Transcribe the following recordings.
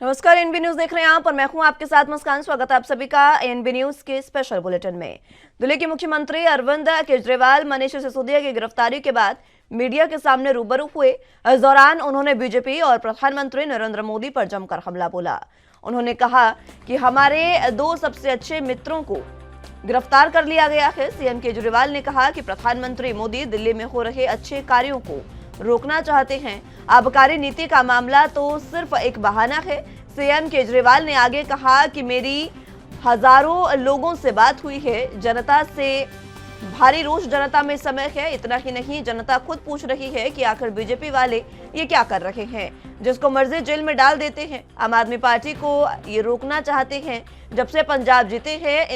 नमस्कार, NB news देख रहे हैं आप और मैं हूं आपके साथ मुस्कान। स्वागत है आप सभी का एनबी न्यूज के स्पेशल बुलेटिन में। दिल्ली के मुख्यमंत्री अरविंद केजरीवाल मनीष सिसोदिया की गिरफ्तारी के बाद मीडिया के सामने रूबरू हुए। इस दौरान उन्होंने बीजेपी और प्रधानमंत्री नरेंद्र मोदी पर जमकर हमला बोला। उन्होंने कहा कि हमारे दो सबसे अच्छे मित्रों को गिरफ्तार कर लिया गया है। सीएम केजरीवाल ने कहा कि प्रधानमंत्री मोदी दिल्ली में हो रहे अच्छे कार्यों को रोकना चाहते हैं। आबकारी नीति का मामला तो सिर्फ एक बहाना है। सीएम केजरीवाल ने आगे कहा कि मेरी हजारों लोगों से बात हुई है, जनता से भारी रोष जनता में समय है। इतना ही नहीं, जनता खुद पूछ रही है कि आखिर बीजेपी वाले ये क्या कर रहे हैं, जिसको मर्जी जेल में डाल देते हैं। आम आदमी पार्टी को ये रोकना चाहते हैं। जब से पंजाब जीते हैं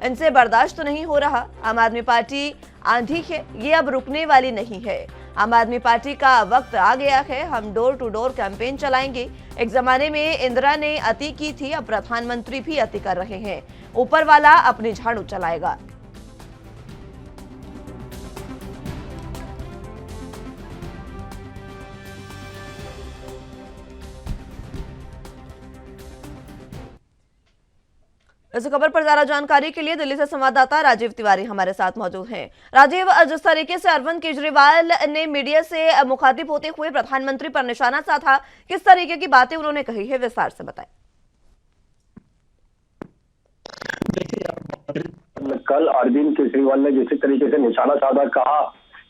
इनसे बर्दाश्त तो नहीं हो रहा। आम आदमी पार्टी आंधी है, ये अब रुकने वाली नहीं है। आम आदमी पार्टी का वक्त आ गया है। हम डोर टू डोर कैंपेन चलाएंगे। एक जमाने में इंदिरा ने अति की थी, अब प्रधानमंत्री भी अति कर रहे हैं। ऊपर वाला अपनी झाड़ू चलाएगा। इस खबर पर ज्यादा जानकारी के लिए दिल्ली से संवाददाता राजीव तिवारी हमारे साथ मौजूद हैं। राजीव, जिस तरीके से अरविंद केजरीवाल ने मीडिया से मुखातिब होते हुए प्रधानमंत्री पर निशाना साधा, किस तरीके की बातें उन्होंने कही है, विस्तार से बताएं। कल अरविंद केजरीवाल ने जिस तरीके से निशाना साधा, कहा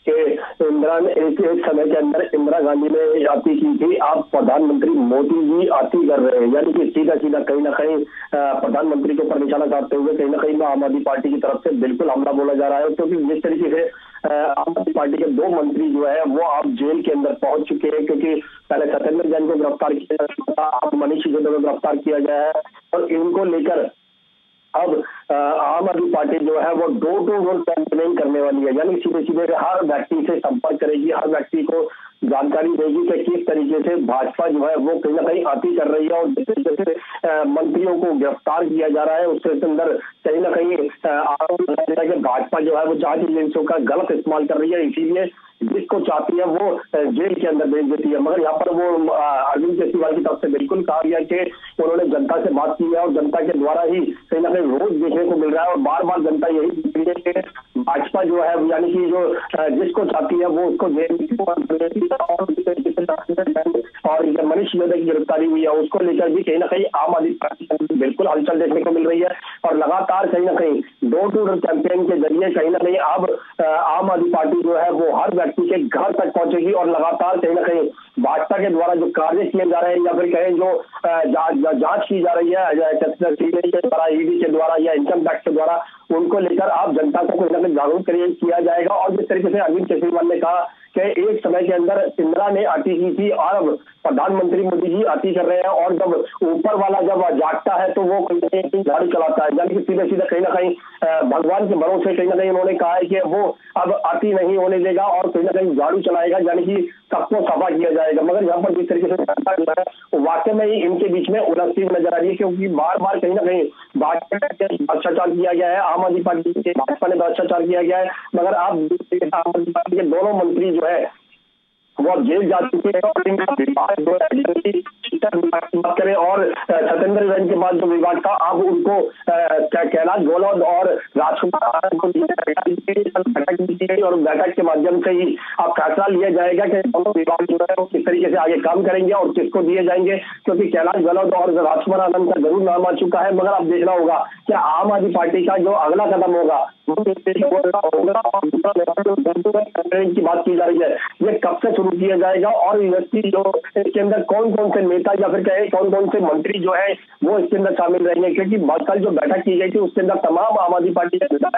कि इंदिरा ने एक समय के अंदर इंदिरा गांधी ने अति की थी, आप प्रधानमंत्री मोदी जी अति कर रहे हैं। यानी कि सीधा सीधा कहीं ना कहीं प्रधानमंत्री के ऊपर निशाना साधते हुए कहीं ना कहीं आम आदमी पार्टी की तरफ से बिल्कुल हमला बोला जा रहा है। क्योंकि जिस तरीके से आम आदमी पार्टी के दो मंत्री जो है वो अब जेल के अंदर पहुंच चुके हैं, क्योंकि पहले सत्येंद्र जैन को गिरफ्तार किया गया, अब मनीष सिसोदिया को गिरफ्तार किया गया है। और इनको लेकर अब आम आदमी पार्टी जो है वो डोर टू डोर कैंपेनिंग करने वाली है। यानी सीधे सीधे हर व्यक्ति से संपर्क करेगी, हर व्यक्ति को जानकारी देगी कि किस तरीके से भाजपा जो है वो कहीं ना कहीं अति कर रही है। और जिस तरीके से मंत्रियों को गिरफ्तार किया जा रहा है, उसके अंदर कहीं ना कहीं आरोप लगाया जा रहा है कि भाजपा जो है वो जांच एजेंसियों का गलत इस्तेमाल कर रही है, इसीलिए जिसको चाहती है वो जेल के अंदर भेज देती है। मगर यहाँ पर वो अरविंद केजरीवाल की तरफ से बिल्कुल कहा गया कि उन्होंने जनता से बात की है और जनता के द्वारा ही कहीं ना कहीं रोज देखने को मिल रहा है। और बार बार जनता यही कहती है कि भाजपा जो है यानी कि जो जिसको चाहती है वो उसको जेल और मनीष सिसोदिया की गिरफ्तारी हुई है, उसको लेकर भी कहीं ना कहीं आम आदमी पार्टी बिल्कुल हलचल देखने को मिल रही है। और लगातार कहीं ना कहीं डोर टू डोर कैंपेन के जरिए कहीं ना कहीं अब आम आदमी पार्टी जो है वो हर व्यक्ति के घर तक पहुंचेगी और लगातार कहीं ना कहीं भाजपा के द्वारा जो कार्य किए जा रहे हैं या फिर कहें जो जांच की जा रही है सीबीआई के द्वारा, ईडी के द्वारा या इनकम टैक्स के द्वारा, उनको लेकर आप जनता को कहीं ना कहीं जागरूक किया जाएगा। और जिस तरीके से अरविंद केजरीवाल ने कहा कि एक समय के अंदर इंदिरा ने अति की थी और अब प्रधानमंत्री मोदी जी अति कर रहे हैं। और जब ऊपर वाला जब जागता है तो वो कहीं झाड़ू चलाता है। यानी कि सीधे सीधे कहीं ना कहीं भगवान के भरोसे कहीं ना कहीं उन्होंने कहा है कि वो अब अति नहीं होने देगा और कहीं ना कहीं झाड़ू चलाएगा, यानी कि सबको सफा किया जाएगा। मगर यहाँ पर जिस तरीके से जनता जो है वाकई में ही इनके बीच में उलझती नजर आ रही है, क्योंकि बार बार कहीं ना कहीं भाजपा भ्रष्टाचार किया गया है, आम आदमी पार्टी के भाजपा ने भ्रष्टाचार किया गया है। मगर आप आम आदमी पार्टी के दोनों मंत्री जो है वो जेल जा चुके हैं। बात करें और सत्येंद्र जैन के बाद जो विवाद था, अब उनको कैलाश गहलोत और राजकुमार को और बैठक के माध्यम से ही अब फैसला लिया जाएगा कि दोनों विभाग जो है वो किस तरीके से आगे काम करेंगे और किसको दिए जाएंगे। क्योंकि कैलाश गहलोत और राजकुमार आनंद का जरूर नाम आ चुका है, मगर अब देखना होगा कि आम आदमी पार्टी का जो अगला कदम होगा की बात की जा रही है, ये कब से शुरू किया जाएगा और यूनिवर्सिटी जो इसके अंदर कौन कौन से नेता या फिर कहे कौन कौन से मंत्री जो है वो इसके अंदर शामिल रहेंगे। क्योंकि कल जो बैठक की गई थी उसके अंदर तमाम आम आदमी पार्टी के नेता,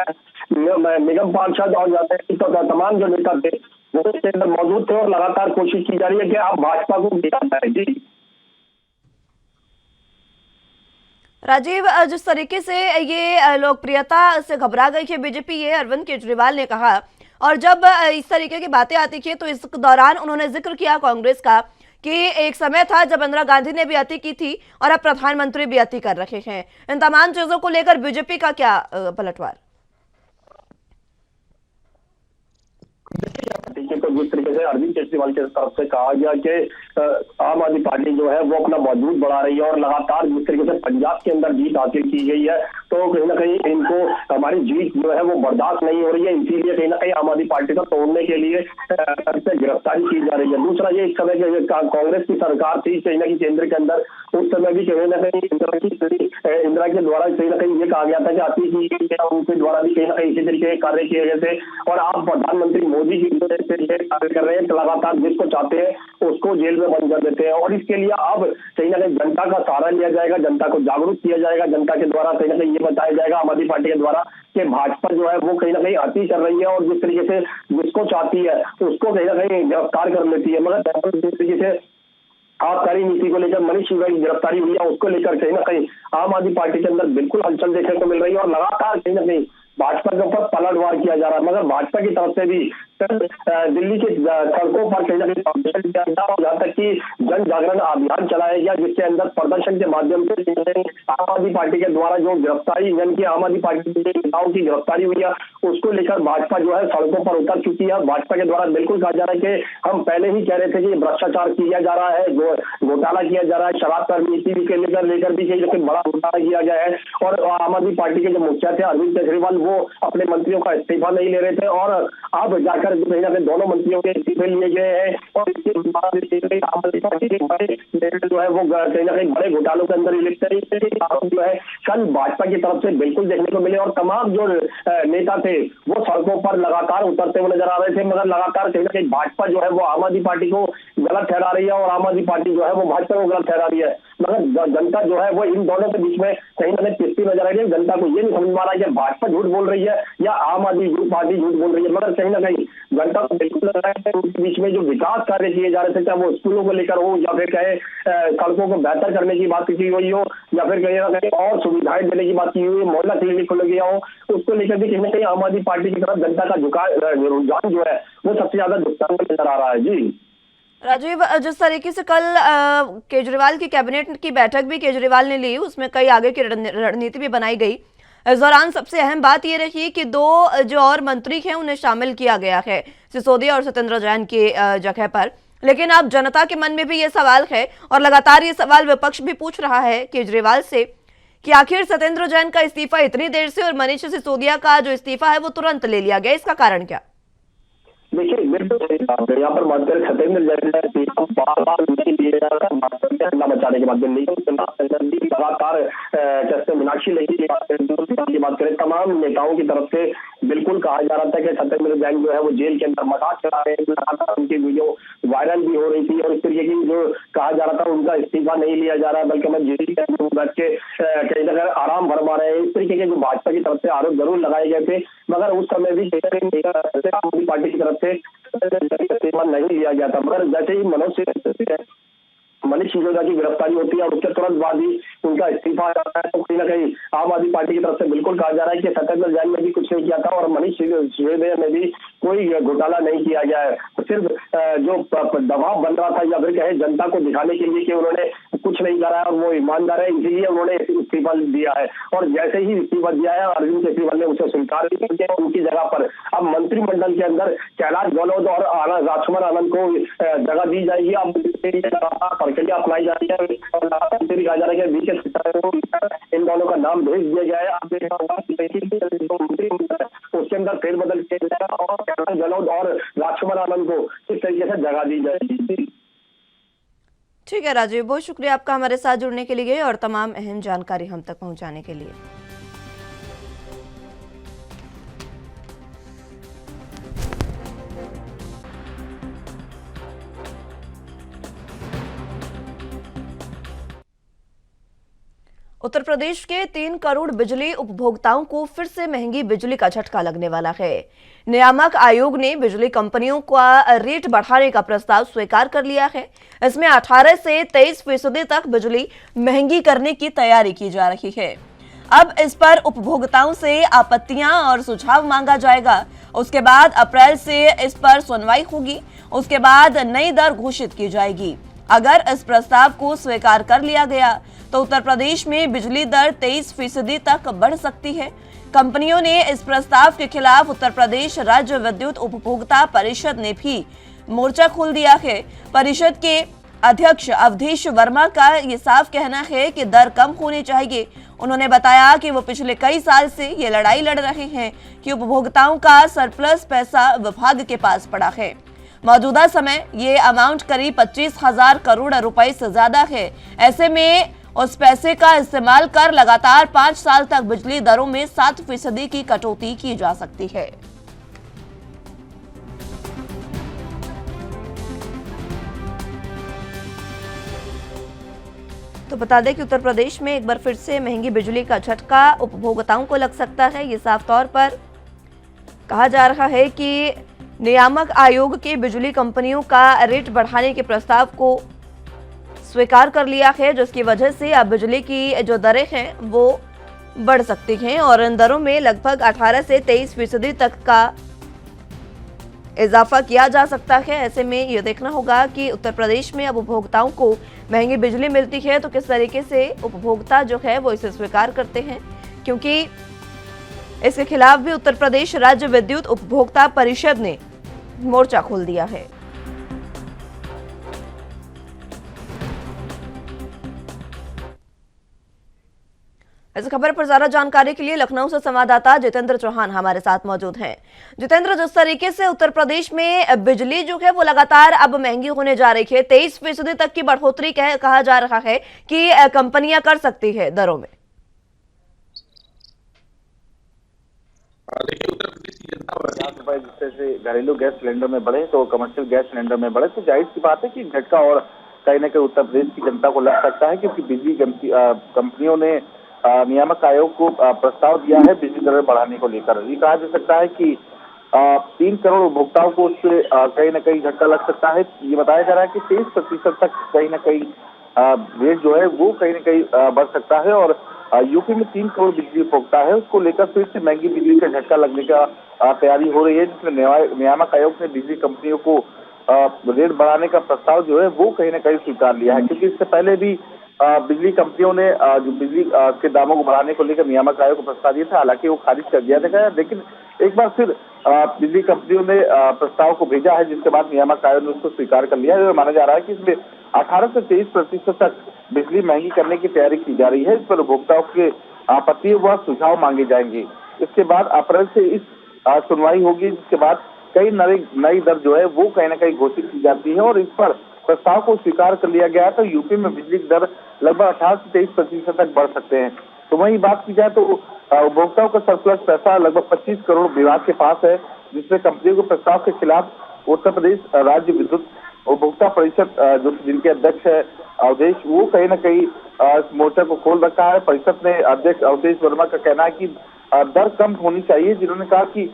निगम पार्षद और तमाम जो नेता थे वो इसके अंदर मौजूद थे और लगातार कोशिश की जा रही है कि आप भाजपा को गिरा जाए। जी राजीव, जिस तरीके से ये लोकप्रियता से घबरा गई है बीजेपी, ये अरविंद केजरीवाल ने कहा, और जब इस तरीके की बातें आती थी तो इस दौरान उन्होंने जिक्र किया कांग्रेस का कि एक समय था जब इंदिरा गांधी ने भी अति की थी और अब प्रधानमंत्री भी अति कर रहे हैं। इन तमाम चीजों को लेकर बीजेपी का क्या पलटवार? देखिए तो जिस तरीके से अरविंद केजरीवाल की तरफ से कहा गया कि आम आदमी पार्टी जो है वो अपना मौजूद बढ़ा रही है और लगातार जिस तरीके से पंजाब के अंदर जीत हासिल की गई है, तो कहीं ना कहीं इनको हमारी जीत जो है वो बर्दाश्त नहीं हो रही है, इसीलिए कहीं ना कहीं आम आदमी पार्टी को तोड़ने के लिए गिरफ्तारी की जा रही है। दूसरा ये इस समय कांग्रेस की सरकार थी कहीं ना कहीं केंद्र के अंदर, उस समय भी कहीं ना कहीं इंदिरा के द्वारा कहीं ना कहीं ये कहा गया था कि अति उनके द्वारा भी कहीं ना कहीं इसी तरीके के कार्य किए गए थे। और आप प्रधानमंत्री मोदी जी कार्य कर रहे हैं, लगातार जिसको चाहते हैं उसको जेल में बंद कर देते हैं। और इसके लिए अब कहीं ना कहीं जनता का सहारा लिया जाएगा, जनता को जागरूक किया जाएगा, जनता के द्वारा कहीं ना कहीं ये बताया जाएगा आम आदमी पार्टी के द्वारा कि भाजपा जो है वो कहीं ना कहीं अति कर रही है और जिस तरीके से जिसको चाहती है उसको कहीं ना कहीं गिरफ्तार कर लेती है। मगर जिस तरीके से आबकारी नीति को लेकर मनीष सिसोदिया की गिरफ्तारी हुई है, उसको लेकर कहीं ना कहीं आम आदमी पार्टी के अंदर बिल्कुल हलचल देखने को मिल रही है और लगातार कहीं ना कहीं भाजपा के ऊपर पलटवार किया जा रहा है। मगर भाजपा की तरफ से भी दिल्ली के सड़कों पर कहीं ना कहीं प्रदर्शन किया गया और यहाँ तक कि जन जागरण अभियान चलाया गया, जिसके अंदर प्रदर्शन के माध्यम से आम आदमी पार्टी के द्वारा जो गिरफ्तारी यानी कि आम आदमी पार्टी के नेताओं की गिरफ्तारी हुई है उसको लेकर भाजपा जो है सड़कों पर उतर चुकी है। भाजपा के द्वारा बिल्कुल कहा जा रहा है कि हम पहले ही कह रहे थे कि भ्रष्टाचार किया जा रहा है, घोटाला किया जा रहा है, शराब कर नीति के लेकर भी कहीं बड़ा घोटाला किया गया है। और आम आदमी पार्टी के जो मुखिया थे अरविंद केजरीवाल वो अपने मंत्रियों का इस्तीफा नहीं ले रहे थे और अब जाकर कहीं ना कहीं दोनों मंत्रियों के इस्तीफे लिए गए हैं और इसके बाद आम आदमी पार्टी के जो है वो कहीं ना कहीं बड़े घोटालों के अंदर जो है कल भाजपा की तरफ से बिल्कुल देखने को मिले और तमाम जो नेता थे वो सड़कों पर लगातार उतरते हुए नजर आ रहे थे। मगर लगातार कहीं ना कहीं भाजपा जो है वो आम आदमी पार्टी को गलत ठहरा रही है और आम आदमी पार्टी जो है वो भाजपा को गलत ठहरा रही है। मगर जनता जो है वो इन दोनों के बीच में कहीं ना कहीं पिसती नजर आ रही है। जनता को ये नहीं समझ में आ रहा है कि भाजपा झूठ बोल रही है या आम आदमी पार्टी झूठ बोल रही है। मगर कहीं ना कहीं जनता को बिल्कुल लग रहा है कि उनके बीच में जो विकास कार्य किए जा रहे थे, चाहे वो स्कूलों को लेकर हो या फिर कहे सड़कों को बेहतर करने की बात की हुई हो या फिर कहीं ना कहीं और सुविधाएं देने की बात की हुई, मोहल्ला क्लिनिक खोला गया हो, उसको लेकर भी कहीं ना कहीं आम आदमी पार्टी की तरफ जनता का रुझान जो है वो सबसे ज्यादा झुकता हुआ नजर आ रहा है। जी राजीव, जिस तरीके से कल केजरीवाल की कैबिनेट की बैठक भी केजरीवाल ने ली, उसमें कई आगे की रणनीति भी बनाई गई। इस दौरान सबसे अहम बात यह रही कि दो जो और मंत्री हैं उन्हें शामिल किया गया है सिसोदिया और सत्येंद्र जैन की जगह पर। लेकिन अब जनता के मन में भी ये सवाल है और लगातार ये सवाल विपक्ष भी पूछ रहा है केजरीवाल से कि आखिर सत्येंद्र जैन का इस्तीफा इतनी देर से और मनीष सिसोदिया का जो इस्तीफा है वो तुरंत ले लिया गया, इसका कारण क्या? देखिए बिल्कुल यहाँ पर बात करें सत्येंद्र जैन बार-बार नहीं दिए जा रहा है बचाने के माध्यम नहीं, लगातार जैसे मीनाक्षी लेखी की बात करें तमाम नेताओं की तरफ से बिल्कुल कहा जा रहा था कि सत्येंद्र जैन जो है वो जेल के अंदर मजाक चला रहे हैं, लगातार उनकी वीडियो वायरल भी हो रही थी और इस तरीके की जो कहा जा रहा था उनका इस्तीफा नहीं लिया जा रहा बल्कि मैं जेल के अंदर बैठ के कहीं ना कहीं आराम फरमा रहे हैं। इस तरीके के जो भाजपा की तरफ से आरोप जरूर लगाए गए थे, मगर उस समय भी आम आदमी पार्टी की तरफ से इस्तीफा नहीं लिया गया था। मगर जैसे ही मनीष सिसोदिया की गिरफ्तारी होती है और उसके तुरंत बाद ही उनका इस्तीफा आ जाता है, तो कहीं ना कहीं आम आदमी पार्टी की तरफ से बिल्कुल कहा जा रहा है कि सत्येंद्र जैन ने भी कुछ नहीं किया था और मनीष सिसोदिया में भी कोई घोटाला नहीं किया गया है। सिर्फ जो दबाव बन रहा था या फिर कहे जनता को दिखाने के लिए कि उन्होंने कुछ नहीं करा है और वो ईमानदार है, इसीलिए उन्होंने इस्तीफा दिया है। और जैसे ही इस्तीफा दिया है अरविंद केजरीवाल ने उसे स्वीकार भी किया, उनकी जगह पर अब मंत्रिमंडल के अंदर कैलाश गहलोत और राजकुमार आनंद को जगह दी जाएगी। अब प्रक्रिया अपनाई जा रही है और कहा जा रहा है कि बीके इन दोनों का नाम भेज दिया गया है। उसके अंदर फेरबदल किया जाएगा और कैलाश गहलोत और राजकुमार आनंद को किस तरीके से जगह दी जाएगी। ठीक है राजीव, बहुत शुक्रिया आपका हमारे साथ जुड़ने के लिए और तमाम अहम जानकारी हम तक पहुंचाने के लिए। उत्तर प्रदेश के 3 करोड़ बिजली उपभोक्ताओं को फिर से महंगी बिजली का झटका लगने वाला है। नियामक आयोग ने बिजली कंपनियों का रेट बढ़ाने का प्रस्ताव स्वीकार कर लिया है। इसमें 18 से 23% तक बिजली महंगी करने की तैयारी की जा रही है। अब इस पर उपभोक्ताओं से आपत्तियां और सुझाव मांगा जाएगा। उसके बाद अप्रैल से इस पर सुनवाई होगी। उसके बाद नई दर घोषित की जाएगी। अगर इस प्रस्ताव को स्वीकार कर लिया गया तो उत्तर प्रदेश में बिजली दर 23% तक बढ़ सकती है। कंपनियों ने इस प्रस्ताव के खिलाफ उत्तर प्रदेश राज्य विद्युत उपभोक्ता परिषद ने भी मोर्चा खोल दिया है। परिषद के अध्यक्ष अवधेश वर्मा का ये साफ कहना है कि दर कम होनी चाहिए। उन्होंने बताया कि वो पिछले कई साल से ये लड़ाई लड़ रहे हैं कि उपभोक्ताओं का सरप्लस पैसा विभाग के पास पड़ा है। मौजूदा समय ये अमाउंट करीब 25,000 करोड़ रुपए से ज्यादा है। ऐसे में उस पैसे का इस्तेमाल कर लगातार 5 साल तक बिजली दरों में 7% की कटौती की जा सकती है। तो बता दें कि उत्तर प्रदेश में एक बार फिर से महंगी बिजली का झटका उपभोक्ताओं को लग सकता है। ये साफ तौर पर कहा जा रहा है कि नियामक आयोग के बिजली कंपनियों का रेट बढ़ाने के प्रस्ताव को स्वीकार कर लिया है, जिसकी वजह से अब बिजली की जो दरें हैं वो बढ़ सकती हैं और इन दरों में लगभग 18 से 23% तक का इजाफा किया जा सकता है। ऐसे में ये देखना होगा कि उत्तर प्रदेश में अब उपभोक्ताओं को महंगी बिजली मिलती है तो किस तरीके से उपभोक्ता जो है वो इसे स्वीकार करते हैं, क्योंकि इसके खिलाफ भी उत्तर प्रदेश राज्य विद्युत उपभोक्ता परिषद ने मोर्चा खोल दिया है। इस खबर पर ज्यादा जानकारी के लिए लखनऊ से संवाददाता जितेंद्र चौहान हमारे साथ मौजूद हैं। जितेंद्र, जिस तरीके से उत्तर प्रदेश में बिजली जो है वो लगातार अब महंगी होने जा रही है, 23% तक की बढ़ोतरी कहा जा रहा है कि कंपनियां कर सकती है दरों में। देखिए, उत्तर प्रदेश की जनता 50 रुपए जिससे घरेलू गैस सिलेंडर में बढ़े तो कमर्शियल गैस सिलेंडर में बढ़े, तो जाहिर सी बात है कि झटका और कहीं न कहीं उत्तर प्रदेश की जनता को लग सकता है, क्योंकि बिजली कंपनियों ने नियामक आयोग को प्रस्ताव दिया है बिजली दरें बढ़ाने को लेकर। ये कहा जा सकता है कि 3 करोड़ उपभोक्ताओं को उससे कहीं न कहीं झटका लग सकता है। ये बताया जा रहा है कि 23% तक कहीं न कहीं रेट जो है वो कहीं न कहीं बढ़ सकता है और यूपी में 3 करोड़ बिजली उपभोक्ता है, उसको लेकर फिर से महंगी बिजली का झटका लगने का तैयारी हो रही है, जिसमें नियामक आयोग ने बिजली कंपनियों को रेट बढ़ाने का प्रस्ताव जो है वो कहीं न कहीं स्वीकार लिया है, क्योंकि इससे पहले भी बिजली कंपनियों ने जो बिजली के दामों को बढ़ाने को लेकर नियामक आयोग को प्रस्ताव दिया था, हालांकि वो खारिज कर दिया था, लेकिन एक बार फिर बिजली कंपनियों ने प्रस्ताव को भेजा है, जिसके बाद नियामक आयोग ने उसको स्वीकार कर लिया है। माना जा रहा है कि इसमें 18 से 23% तक बिजली महंगी करने की तैयारी की जा रही है। इस पर उपभोक्ताओं के आपत्ति व सुझाव मांगे जाएंगे। इसके बाद अप्रैल से इस सुनवाई होगी, जिसके बाद कई नई दर जो है वो कहीं न कहीं घोषित की जाती है और इस पर प्रस्ताव को स्वीकार कर लिया गया है, तो यूपी में बिजली की दर लगभग 18 से 23% तक बढ़ सकते हैं। तो वहीं बात की जाए तो उपभोक्ताओं का सरप्लस पैसा लगभग 25 करोड़ विभाग के पास है, जिसमें कंपनियों के प्रस्ताव के खिलाफ उत्तर प्रदेश राज्य विद्युत उपभोक्ता परिषद जो जिनके अध्यक्ष है अवधेश, वो कहीं न कहीं इस मोर्चा को खोल रखा है। परिषद ने अध्यक्ष अवधेश वर्मा का कहना है कि दर कम होनी चाहिए, जिन्होंने कहा कि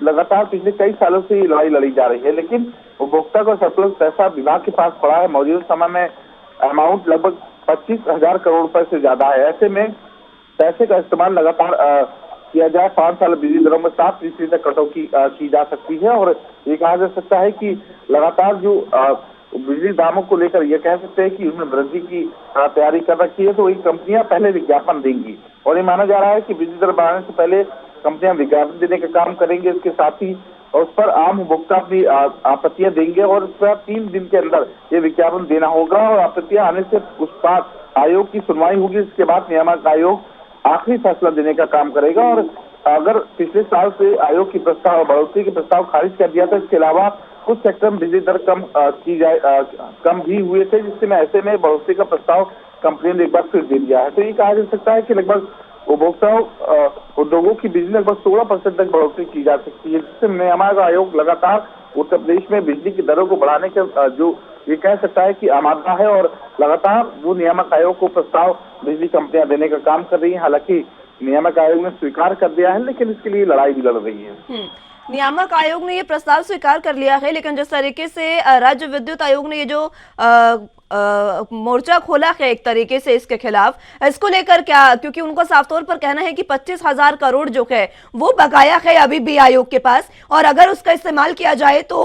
लगातार पिछले कई सालों से ये लड़ाई लड़ी जा रही है, लेकिन उपभोक्ता का सरप्लस पैसा विभाग के पास पड़ा है। मौजूदा समय में अमाउंट लगभग 25,000 करोड़ रुपए से ज्यादा है। ऐसे में पैसे का इस्तेमाल लगातार किया जाए, 5 साल बिजली दरों में 7% तक कटौती की जा सकती है और ये कहा जा सकता है कि लगातार जो बिजली दामों को लेकर ये कह सकते हैं कि उसमें वृद्धि की तैयारी कर रखी है, तो ये कंपनियां पहले विज्ञापन देंगी और ये माना जा रहा है कि बिजली दर बढ़ाने से पहले कंपनियां विज्ञापन देने का काम करेंगे। इसके साथ ही उस पर आम उपभोक्ता अपनी आपत्तियां देंगे और उस पर 3 दिन के अंदर ये विज्ञापन देना होगा और आपत्तियां आने से उस पर आयोग की सुनवाई होगी। इसके बाद नियामक आयोग आखिरी फैसला देने का काम करेगा और अगर पिछले साल से आयोग की बढ़ोतरी के प्रस्ताव खारिज कर दिया था, इसके अलावा कुछ सेक्टर में बिजली दर कम भी हुए थे, जिससे में ऐसे में बढ़ोतरी का प्रस्ताव कंपनी ने एक बार फिर दे दिया है। तो ये कहा जा सकता है कि लगभग उपभोक्ताओं उद्योगों की बिजली लगभग 16% तक बढ़ोतरी की जा सकती है, जिससे नियामक आयोग लगातार उत्तर प्रदेश में बिजली की दरों को बढ़ाने का जो ये कह सकता है कि आमादा है और लगातार वो नियामक आयोग को प्रस्ताव बिजली कंपनियां देने का काम कर रही है। हालांकि नियामक आयोग ने स्वीकार कर दिया है, लेकिन इसके लिए लड़ाई भी लड़ रही है। नियामक आयोग ने ये प्रस्ताव स्वीकार कर लिया है, लेकिन जिस तरीके से राज्य विद्युत आयोग ने ये जो मोर्चा खोला है एक तरीके से इसके खिलाफ, इसको लेकर क्या, क्योंकि उनको साफ तौर पर कहना है कि 25,000 करोड़ जो है वो बकाया है अभी भी आयोग के पास और अगर उसका इस्तेमाल किया जाए तो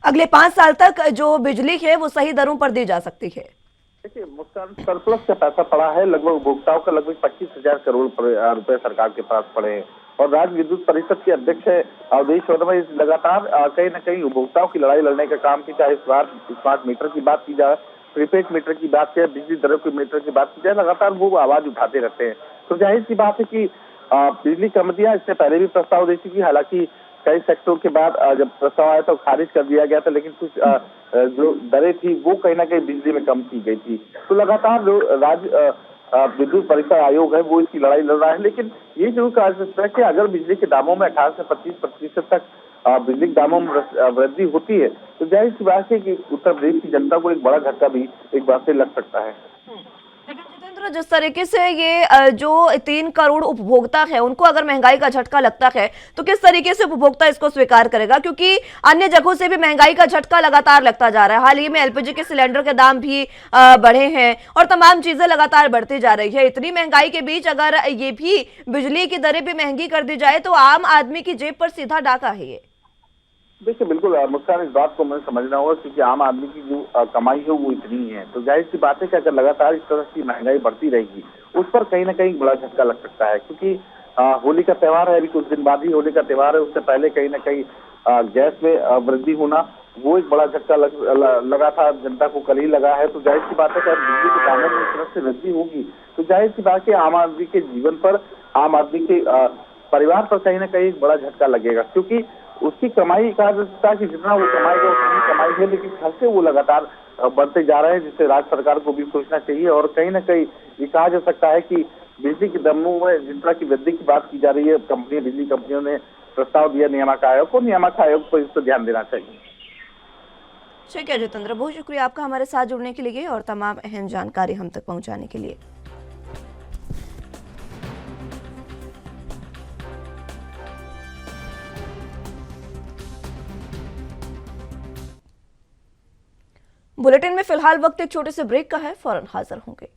अगले 5 साल तक जो बिजली है वो सही दरों पर दी जा सकती है। देखिए, मुस्कान, सरप्लस का पैसा पड़ा है, लगभग उपभोक्ताओं का लगभग 25,000 करोड़ रुपए सरकार के पास पड़े हैं। और राज्य विद्युत परिषद के अध्यक्ष है अवधेश वर्मा इस लगातार कहीं न कहीं उपभोक्ताओं की लड़ाई लड़ने का काम की, चाहे स्मार्ट मीटर की बात की जाए, प्रीपेड मीटर की बात की, बिजली दरों के मीटर की बात की जाए, लगातार वो आवाज उठाते रहते हैं। तो जाहिर सी बात है कि बिजली कमेटियां इससे पहले भी प्रस्ताव दे चुकी, हालांकि कई सेक्टरों के बाद जब प्रस्ताव आया तो खारिज कर दिया गया था, लेकिन कुछ जो दरें थी वो कहीं ना कहीं बिजली में कम की गई थी। तो लगातार जो राज्य विद्युत परिषद आयोग है वो इसकी लड़ाई लड़ रहा है, लेकिन ये जरूर कहा जा सकता है कि अगर बिजली के दामों में 18 से 25% तक बिजली के दामों में वृद्धि होती है तो जाहिर सी बात है कि उत्तर प्रदेश की जनता को एक बड़ा झटका भी एक बार से लग सकता है। लेकिन जितेंद्र, जिस तरीके से ये जो 3 करोड़ उपभोक्ता है उनको अगर महंगाई का झटका लगता है तो किस तरीके से उपभोक्ता इसको स्वीकार करेगा, क्योंकि अन्य जगहों से भी महंगाई का झटका लगातार लगता जा रहा है। हाल ही में एलपीजी के सिलेंडर के दाम भी बढ़े हैं और तमाम चीजें लगातार बढ़ती जा रही है। इतनी महंगाई के बीच अगर ये भी बिजली की दरें भी महंगी कर दी जाए तो आम आदमी की जेब पर सीधा डाका है ये। देखिए, बिल्कुल मुस्कान, इस बात को मुझे समझना होगा क्योंकि आम आदमी की जो कमाई है वो इतनी है, तो जाहिर सी बात है कि अगर लगातार इस तरह की महंगाई बढ़ती रहेगी उस पर कहीं ना कहीं बड़ा झटका लग सकता है। क्योंकि होली का त्योहार है, अभी कुछ दिन बाद ही होली का त्योहार है, उससे पहले कहीं ना कहीं गैस में वृद्धि होना वो एक बड़ा झटका लगा था, जनता को कल ही लगा है। तो जाहिर सी बात है कि बिजली के दामों में इस तरह से वृद्धि होगी तो जाहिर सी बात है आम आदमी के जीवन पर, आम आदमी के परिवार पर कहीं ना कहीं एक बड़ा झटका लगेगा, क्योंकि उसकी कमाई कहा जा सकता है कि जितना वो कमाएगा उतनी कमाई है, लेकिन खर्चे वो लगातार बढ़ते जा रहे हैं, जिससे राज्य सरकार को भी सोचना चाहिए। और कहीं ना कहीं ये कहा जा सकता है कि बिजली के दामों में जिस तरह की वृद्धि की बात की जा रही है, बिजली कंपनियों ने प्रस्ताव दिया नियामक आयोग को, नियामक आयोग को इस पर ध्यान देना चाहिए। ठीक है जितेंद्र, बहुत शुक्रिया आपका हमारे साथ जुड़ने के लिए और तमाम अहम जानकारी हम तक पहुंचाने के लिए। बुलेटिन में फिलहाल वक्त एक छोटे से ब्रेक का है, फौरन हाजिर होंगे।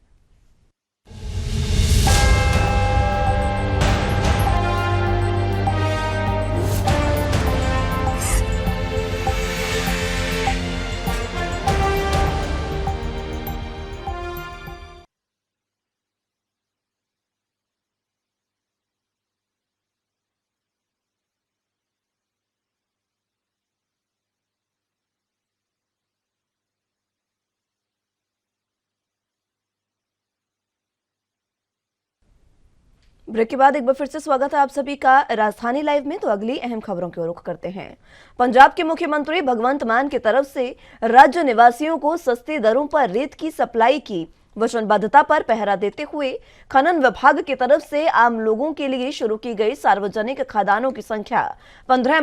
ब्रेक के बाद एक बार फिर से स्वागत है आप सभी का राजधानी लाइव में। तो अगली अहम खबरों की ओर रुख करते हैं। पंजाब के मुख्यमंत्री भगवंत मान की तरफ से राज्य निवासियों को सस्ती दरों पर रेत की सप्लाई की वचनबद्धता पर पहरा देते हुए खनन विभाग की तरफ से आम लोगों के लिए शुरू की गई सार्वजनिक खदानों की संख्या 15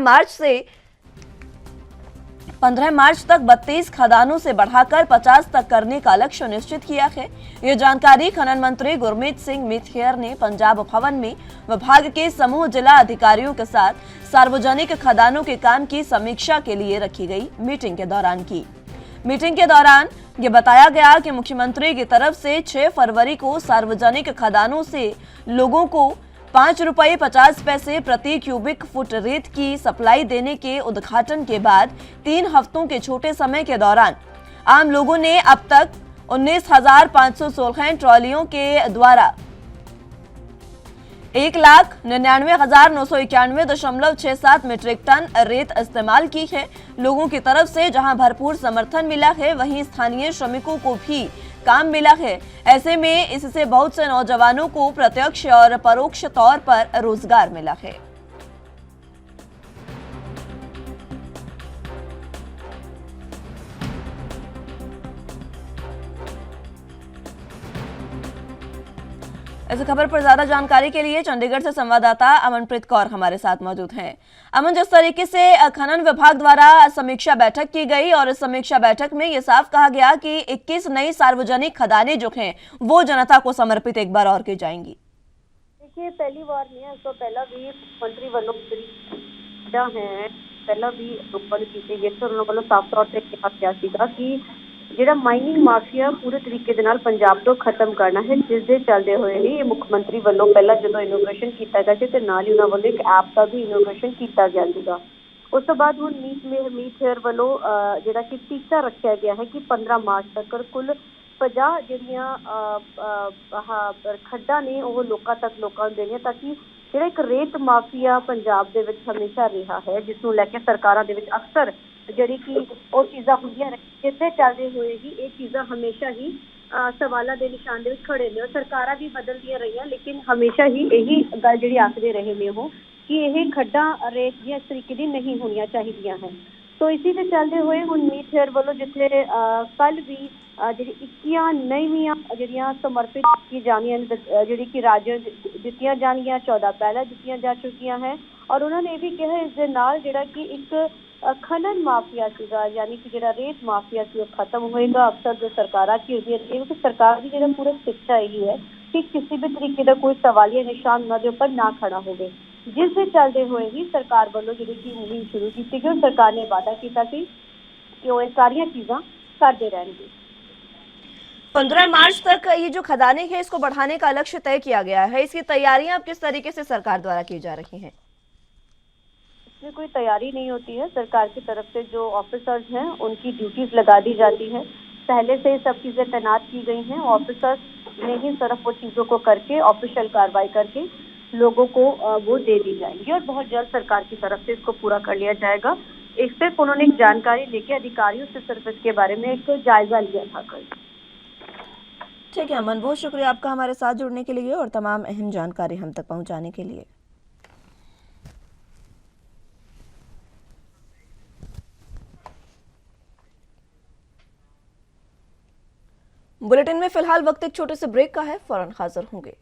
मार्च तक 32 खदानों से बढ़ाकर 50 तक करने का लक्ष्य निश्चित किया है। ये जानकारी खनन मंत्री गुरमीत सिंह मिथेर ने पंजाब भवन में विभाग के समूह जिला अधिकारियों के साथ सार्वजनिक खदानों के काम की समीक्षा के लिए रखी गई मीटिंग के दौरान की। मीटिंग के दौरान ये बताया गया कि मुख्यमंत्री की तरफ से 6 फरवरी को सार्वजनिक खदानों से लोगों को 5 रुपये 50 पैसे प्रति क्यूबिक फुट रेत की सप्लाई देने के उद्घाटन के बाद 3 हफ्तों के छोटे समय के दौरान आम लोगों ने अब तक 19,516 ट्रॉलियों के द्वारा 1,99,991.67 मीट्रिक टन रेत इस्तेमाल की है। लोगों की तरफ से जहां भरपूर समर्थन मिला है, वहीं स्थानीय श्रमिकों को भी काम मिला है। ऐसे में इससे बहुत से नौजवानों को प्रत्यक्ष और परोक्ष तौर पर रोजगार मिला है। इस खबर पर ज्यादा जानकारी के लिए चंडीगढ़ से संवाददाता अमनप्रीत कौर हमारे साथ मौजूद हैं। अमन, जिस तरीके से खनन विभाग द्वारा समीक्षा बैठक की गई और इस समीक्षा बैठक में ये साफ कहा गया कि 21 नई सार्वजनिक खदानें जो हैं वो जनता को समर्पित एक बार और की जाएंगी। देखिए, पहली बार नहीं है, तो पहला भी मंत्री वालों है पहला भी ओपन कीते गए तो उन्होंने वालों साफ तौर से कहा गया सीगा कि ਜਿਹੜਾ ਮਾਈਨਿੰਗ ਮਾਫੀਆ ਪੂਰੇ ਤਰੀਕੇ ਦੇ ਨਾਲ ਪੰਜਾਬ ਤੋਂ ਖਤਮ ਕਰਨਾ ਹੈ, ਜਿਸ ਦੇ ਚੱਲਦੇ ਹੋਏ ਹੀ ਇਹ ਮੁੱਖ ਮੰਤਰੀ ਵੱਲੋਂ ਪਹਿਲਾਂ ਜਦੋਂ ਇਨੋਗ੍ਰੇਸ਼ਨ ਕੀਤਾ ਗਿਆ ਸੀ ਤੇ ਨਾਲ ਹੀ ਉਹਨਾਂ ਵੱਲੋਂ ਇੱਕ ਐਪ ਦਾ ਵੀ ਇਨੋਗ੍ਰੇਸ਼ਨ ਕੀਤਾ ਗਿਆ ਸੀਗਾ। ਉਸ ਤੋਂ ਬਾਅਦ ਹੁਣ ਮੀਤ ਹੇਅਰ ਵੱਲੋਂ ਜਿਹੜਾ ਕਿ ਟੀਚਾ ਰੱਖਿਆ ਗਿਆ ਹੈ ਕਿ 15 ਮਾਰਚ ਤੱਕ ਕੁੱਲ 50 ਜਿਹੜੀਆਂ ਖੱਡਾਂ ਨੇ ਉਹ ਲੋਕਾਂ ਨੂੰ ਦੇਣੀਆਂ, ਤਾਂ ਕਿ ਜਿਹੜਾ ਇੱਕ ਰੇਤ ਮਾਫੀਆ ਪੰਜਾਬ ਦੇ ਵਿੱਚ ਹਮੇਸ਼ਾ ਰਿਹਾ ਹੈ, ਜਿਸ ਨੂੰ ਲੈ ਕੇ ਸਰਕਾਰਾਂ ਦੇ ਵਿੱਚ ਅਕਸਰ ਜਿਹੜੀ ਕਿ ਉਹ ਚੀਜ਼ਾਂ ਹੁੰਦੀਆਂ ਨੇ, ਜਿੱਥੇ ਚੱਲਦੇ ਹੋਏ ਹੀ ਇਹ ਚੀਜ਼ਾਂ ਹਮੇਸ਼ਾ ਹੀ ਸਵਾਲਾਂ ਦੇ ਨਿਸ਼ਾਨ ਦੇ ਵਿੱਚ ਖੜੇ ਨੇ। ਔਰ ਸਰਕਾਰਾਂ ਵੀ ਬਦਲਦੀਆਂ ਰਹੀਆਂ, ਲੇਕਿਨ ਹਮੇਸ਼ਾ ਹੀ ਇਹੀ ਗੱਲ ਜਿਹੜੀ ਆਖਦੇ ਰਹੇ ਨੇ ਉਹ ਕਿ ਇਹ ਖੱਡਾਂ ਰੇਤ ਦੀਆਂ ਇਸ ਤਰੀਕੇ ਦੀ ਨਹੀਂ ਹੋਣੀਆਂ ਚਾਹੀਦੀਆਂ ਹਨ। तो इसी से चलते हुए हुण मीत हेयर वालों जिथे कल भी जी 21 नवीं जड़ियाँ समर्पित की जानियां जी कि राज्य दित्तियां जानियां, 14 पहले दित्तियां जा चुकियां हैं। और उन्होंने ये भी कहा इस दे नाल जिहड़ा कि एक खनन माफिया सीगा, यानी कि जिहड़ा रेत माफिया सी खत्म होएगा। अक्सर जो सरकारां की सरकार की जिहड़ा पूरा शिक्षा यही है कि किसी भी तरीके का कोई सवालिया निशान उन्होंने ऊपर ना खड़ा होवे, जिससे चलते हुए ही सरकार वालों जी की मुहिम शुरू की गई और सरकार ने वादा किया कि वो सारिया चीज़ां करते रहेंगे। 15 मार्च तक ये जो खदानें है इसको बढ़ाने का लक्ष्य तय किया गया है, इसकी तैयारियां अब किस तरीके से सरकार द्वारा की जा रही हैं? इसमें कोई तैयारी नहीं होती है। सरकार की तरफ से जो ऑफिसर्स हैं उनकी ड्यूटीज लगा दी जाती है, पहले से सब चीज़ें तैनात की गई हैं। ऑफिसर्स ने ही सिर्फ वो चीज़ों को करके ऑफिशियल कार्रवाई करके लोगों को वो दे दी जाएंगी और बहुत जल्द सरकार की तरफ से इसको पूरा कर लिया जाएगा। एक सिर्फ उन्होंने एक जानकारी लेके अधिकारियों से सिर्फ इसके बारे में एक जायजा लिया था कल। ठीक है अमन, बहुत शुक्रिया आपका हमारे साथ जुड़ने के लिए और तमाम अहम जानकारी हम तक पहुंचाने के लिए। बुलेटिन में फिलहाल वक्त एक छोटे से ब्रेक का है, फौरन हाजिर होंगे।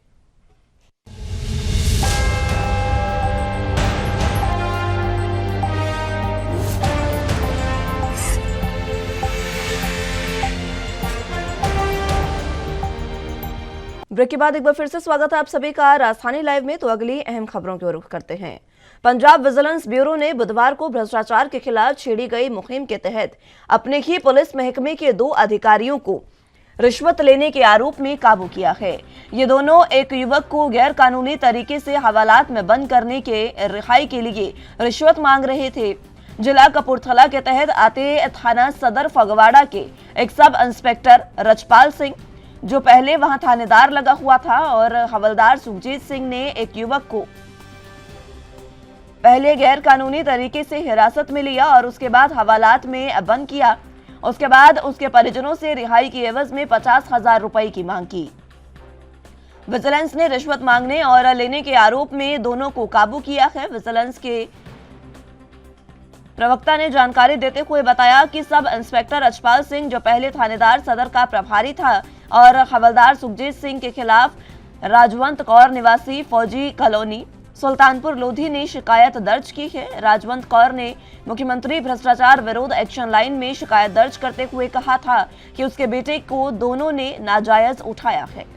ब्रेक के बाद एक बार फिर से स्वागत है आप सभी का राजधानी लाइव में। तो अगली अहम खबरों की ओर रुख करते हैं। पंजाब विजिलेंस ब्यूरो ने बुधवार को भ्रष्टाचार के खिलाफ छेड़ी गई मुहिम के तहत अपने ही पुलिस महकमे के 2 अधिकारियों को रिश्वत लेने के आरोप में काबू किया है। ये दोनों एक युवक को गैर कानूनी तरीके से हवालात में बंद करने के रिहाई के लिए रिश्वत मांग रहे थे। जिला कपूरथला के तहत आते थाना सदर फगवाड़ा के एक सब इंस्पेक्टर रजपाल सिंह, जो पहले वहां थानेदार लगा हुआ था, और हवलदार सुखजीत सिंह ने एक युवक को पहले गैर कानूनी तरीके से हिरासत में लिया और उसके बाद हवालात में बंद किया। उसके बाद उसके परिजनों से रिहाई की एवज में 50,000 रुपए की मांग की। विजिलेंस ने रिश्वत मांगने और लेने के आरोप में दोनों को काबू किया है। विजिलेंस के प्रवक्ता ने जानकारी देते हुए बताया कि सब इंस्पेक्टर रजपाल सिंह, जो पहले थानेदार सदर का प्रभारी था, और हवलदार सुखजीत सिंह के खिलाफ राजवंत कौर निवासी फौजी कॉलोनी सुल्तानपुर लोधी ने शिकायत दर्ज की है। राजवंत कौर ने मुख्यमंत्री भ्रष्टाचार विरोध एक्शन लाइन में शिकायत दर्ज करते हुए कहा था कि उसके बेटे को दोनों ने नाजायज उठाया है।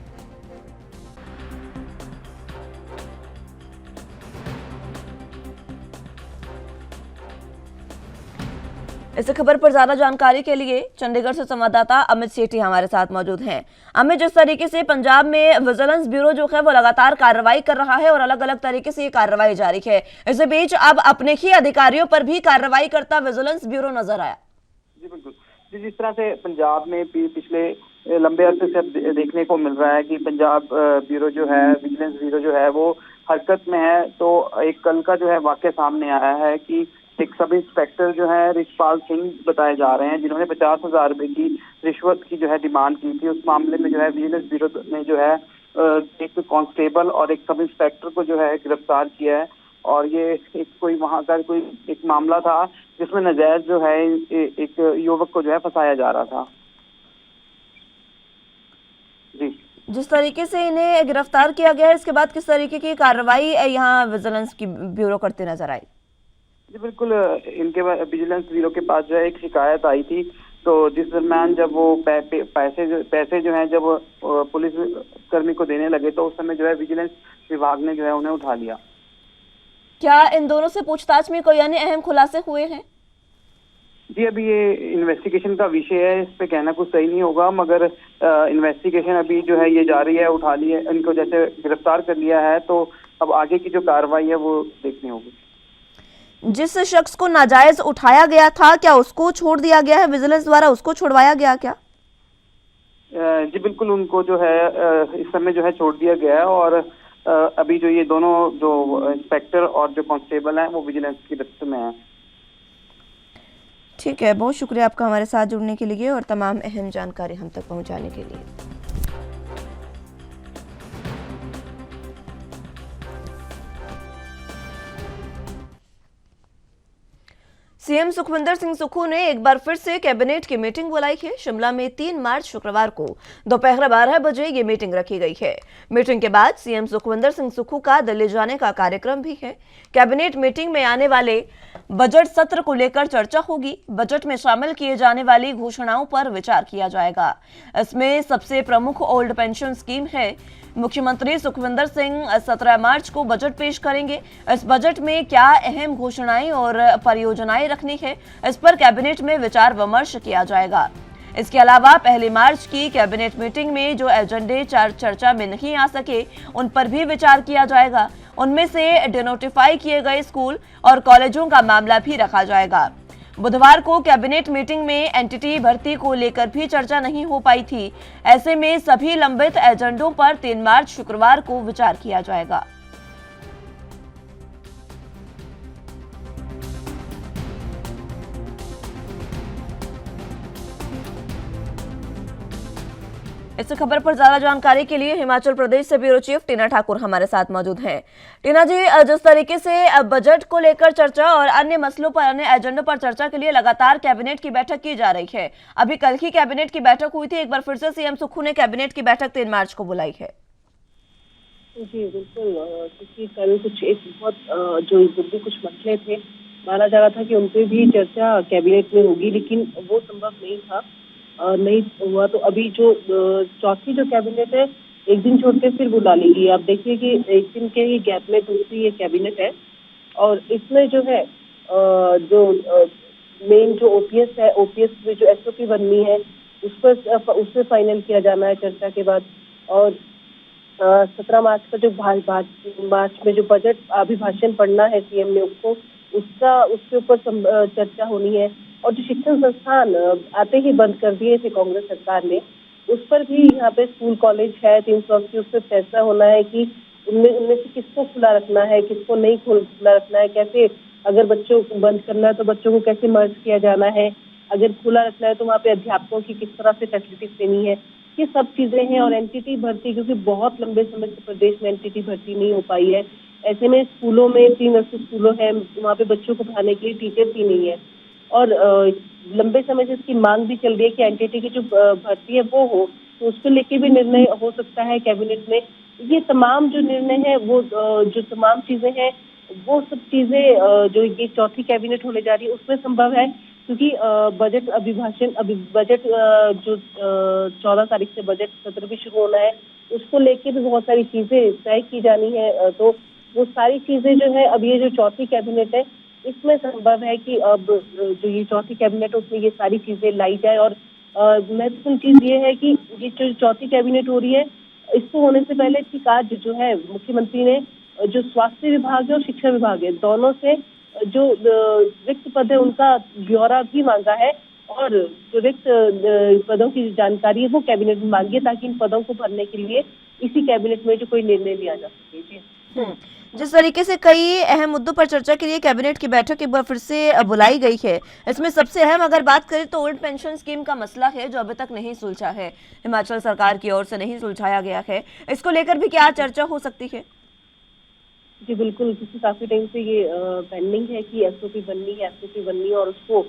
इस खबर पर ज्यादा जानकारी के लिए चंडीगढ़ से संवाददाता अमित सेठी हमारे साथ मौजूद हैं। अमित, जिस तरीके से पंजाब में विजिलेंस ब्यूरो जो है वो लगातार कार्रवाई कर रहा है और अलग अलग तरीके से ये कार्रवाई जारी है, इस बीच अब अपने ही अधिकारियों पर भी कार्रवाई करता विजिलेंस ब्यूरो नजर आया। जी बिल्कुल, जिस तरह से पंजाब में पिछले लंबे अरसे से देखने को मिल रहा है कि पंजाब ब्यूरो जो है, विजिलेंस ब्यूरो जो है वो हरकत में है। तो एक कल का जो है वाकया सामने आया है कि एक सब इंस्पेक्टर जो है रिशपाल सिंह बताए जा रहे हैं, जिन्होंने 50,000 रुपए की रिश्वत की जो है डिमांड की थी। उस मामले में जो है विजिलेंस ब्यूरो ने जो है एक कांस्टेबल और एक सब इंस्पेक्टर को जो है गिरफ्तार किया है। और ये एक कोई वहां का कोई एक मामला था जिसमें नाजायज जो है एक युवक को जो है फंसाया जा रहा था। जी, जिस तरीके से इन्हें गिरफ्तार किया गया है, इसके बाद किस तरीके की कार्रवाई यहाँ विजिलेंस की ब्यूरो करते नजर आई? जी बिल्कुल, इनके विजिलेंस ब्यूरो के पास जो है एक शिकायत आई थी। तो जिस दरम्यान जब वो पैसे जो है जब पुलिस कर्मी को देने लगे, तो उस समय जो है विजिलेंस विभाग ने जो है उन्हें उठा लिया। क्या इन दोनों से पूछताछ में कोई अन्य अहम खुलासे हुए हैं? जी, अभी ये इन्वेस्टिगेशन का विषय है, इस पे कहना कुछ सही नहीं होगा, मगर इन्वेस्टिगेशन अभी जो है ये जारी है। उठा लिया इनको, जैसे गिरफ्तार कर लिया है, तो अब आगे की जो कार्रवाई है वो देखनी होगी। जिस शख्स को नाजायज उठाया गया था, क्या उसको छोड़ दिया गया है? विजिलेंस द्वारा उसको छुड़वाया गया क्या? जी बिल्कुल, उनको जो है इस समय जो है छोड़ दिया गया है। और अभी जो ये दोनों जो इंस्पेक्टर और जो कांस्टेबल हैं वो विजिलेंस की गिरफ्त में हैं। ठीक है, बहुत शुक्रिया आपका हमारे साथ जुड़ने के लिए और तमाम अहम जानकारी हम तक पहुंचाने के लिए। सीएम सुखविंदर सिंह सुक्खू ने एक बार फिर से कैबिनेट की मीटिंग बुलाई है। शिमला में 3 मार्च शुक्रवार को दोपहर 12 बजे ये मीटिंग रखी गई है। मीटिंग के बाद सीएम सुखविंदर सिंह सुक्खू का दिल्ली जाने का कार्यक्रम भी है। कैबिनेट मीटिंग में आने वाले बजट सत्र को लेकर चर्चा होगी। बजट में शामिल किए जाने वाली घोषणाओं पर विचार किया जाएगा। इसमें सबसे प्रमुख ओल्ड पेंशन स्कीम है। मुख्यमंत्री सुखविंदर सिंह 17 मार्च को बजट पेश करेंगे। इस बजट में क्या अहम घोषणाएं और परियोजनाएं रखनी है, इस पर कैबिनेट में विचार विमर्श किया जाएगा। इसके अलावा 1 मार्च की कैबिनेट मीटिंग में जो एजेंडे चर्चा में नहीं आ सके, उन पर भी विचार किया जाएगा। उनमें से डिनोटिफाई किए गए स्कूल और कॉलेजों का मामला भी रखा जाएगा। बुधवार को कैबिनेट मीटिंग में एनटीटी भर्ती को लेकर भी चर्चा नहीं हो पाई थी। ऐसे में सभी लंबित एजेंडों पर 3 मार्च शुक्रवार को विचार किया जाएगा। इस खबर पर ज्यादा जानकारी के लिए हिमाचल प्रदेश से ब्यूरो चीफ टीना ठाकुर हमारे साथ मौजूद हैं। टीना जी, जिस तरीके से बजट को लेकर चर्चा और अन्य मसलों पर, अन्य एजेंडों पर चर्चा के लिए लगातार कैबिनेट की बैठक की जा रही है। अभी कल ही कैबिनेट की बैठक हुई थी, एक बार फिर से सीएम सुक्खू ने कैबिनेट की बैठक 3 मार्च को बुलाई है। जी बिल्कुल, क्योंकि कल एक बहुत जो मुद्दे कुछ मसले थे, माना जा रहा था कि उन पर भी चर्चा कैबिनेट में होगी, लेकिन वो संभव नहीं था, नहीं हुआ। तो अभी जो चौथी जो कैबिनेट है, एक दिन छोड़ के फिर बुला लेगी। आप देखिए कि एक दिन के ही गैप में दूसरी ये कैबिनेट है और इसमें जो है जो मेन जो ओपीएस है, ओपीएस में जो एसओपी बननी है उस पर फाइनल किया जाना है चर्चा के बाद। और 17 मार्च का जो मार्च में जो बजट अभिभाषण पढ़ना है सीएम ने उसके ऊपर चर्चा होनी है। और जो शिक्षण संस्थान आते ही बंद कर दिए थे कांग्रेस सरकार ने, उस पर भी यहाँ पे स्कूल कॉलेज है 380, उस पर फैसला होना है कि उनमें से किसको खुला रखना है, किसको नहीं खुला रखना है, कैसे अगर बच्चों को बंद करना है तो बच्चों को कैसे मर्ज किया जाना है, अगर खुला रखना है तो वहाँ पे अध्यापकों की किस तरह से फैसिलिटीज देनी है, ये सब चीजें हैं। और एनटीटी भर्ती, क्योंकि बहुत लंबे समय से प्रदेश में एनटीटी भर्ती नहीं हो पाई है, ऐसे में स्कूलों में 380 स्कूलों है, वहाँ पे बच्चों को पढ़ाने के लिए टीचर्स ही नहीं है। और लंबे समय से इसकी मांग भी चल रही है कि एनटीटी की जो भर्ती है वो हो, तो उसको लेके भी निर्णय हो सकता है कैबिनेट में। ये तमाम जो निर्णय है वो जो तमाम चीजें हैं वो सब चीजें जो ये चौथी कैबिनेट होने जा रही है उसमें संभव है, क्योंकि बजट अभिभाषण बजट जो 14 तारीख से बजट सत्र भी शुरू होना है, उसको लेके भी बहुत सारी चीजें तय की जानी है। तो वो सारी चीजें जो है, अब ये जो चौथी कैबिनेट है इसमें संभव है कि अब जो ये चौथी कैबिनेट है उसमें ये सारी चीजें लाई जाए। और महत्वपूर्ण चीज ये है कि ये जो चौथी कैबिनेट हो रही है, इसको होने से पहले ठीक आज जो है मुख्यमंत्री ने जो स्वास्थ्य विभाग है और शिक्षा विभाग है, दोनों से जो रिक्त पद है उनका ब्यौरा भी मांगा है और जो रिक्त पदों की जानकारी है वो कैबिनेट में मांगी है, ताकि इन पदों को भरने के लिए इसी कैबिनेट में जो कोई निर्णय लिया जा सके। जी, जिस तरीके से कई अहम मुद्दों पर चर्चा के लिए कैबिनेट की बैठक एक बार फिर से बुलाई गई है, इसमें सबसे अहम अगर बात करें तो ओल्ड पेंशन स्कीम का मसला है, जो अभी तक नहीं सुलझा है, हिमाचल सरकार की ओर से नहीं सुलझाया गया है। इसको लेकर भी क्या चर्चा हो सकती है? जी बिल्कुल, क्योंकि काफी टाइम से ये पेंडिंग है कि एसओपी बननी है और उसको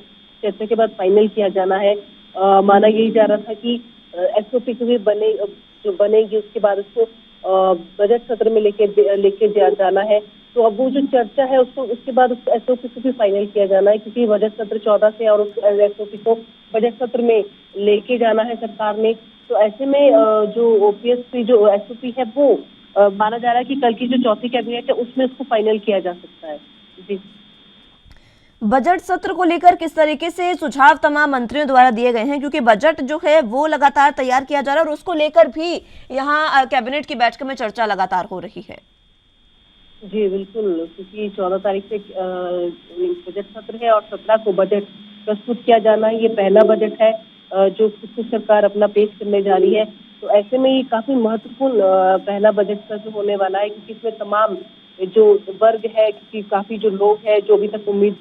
चर्चा के बाद फाइनल किया जाना है। माना यही जा रहा था कि एसओपी भी बनेगी, उसके बाद उसको बजट सत्र में लेके जाना है। तो अब वो जो चर्चा है उसके बाद उस एसओपी को भी फाइनल किया जाना है, क्योंकि बजट सत्र 14 से और उस एसओपी को बजट सत्र में लेके जाना है सरकार ने। तो ऐसे में जो ओपीएस की जो एसओपी है वो माना जा रहा है कि कल की जो चौथी कैबिनेट है उसमें उसको फाइनल किया जा सकता है। जी, बजट सत्र को लेकर किस तरीके से सुझाव तमाम मंत्रियों द्वारा दिए गए हैं, क्योंकि बजट जो है वो लगातार तैयार किया जा रहा है और उसको लेकर भी यहाँ कैबिनेट की बैठक में चर्चा लगातार हो रही है। जी बिल्कुल, क्योंकि 14 तारीख से बजट सत्र है और 17 को बजट प्रस्तुत किया जाना है। ये पहला बजट है जो खुद से सरकार अपना पेश करने जा रही है। तो ऐसे में ये काफी महत्वपूर्ण पहला बजट सत्र होने वाला है, क्योंकि इसमें तमाम जो वर्ग है, क्योंकि काफी जो लोग हैं जो अभी तक उम्मीद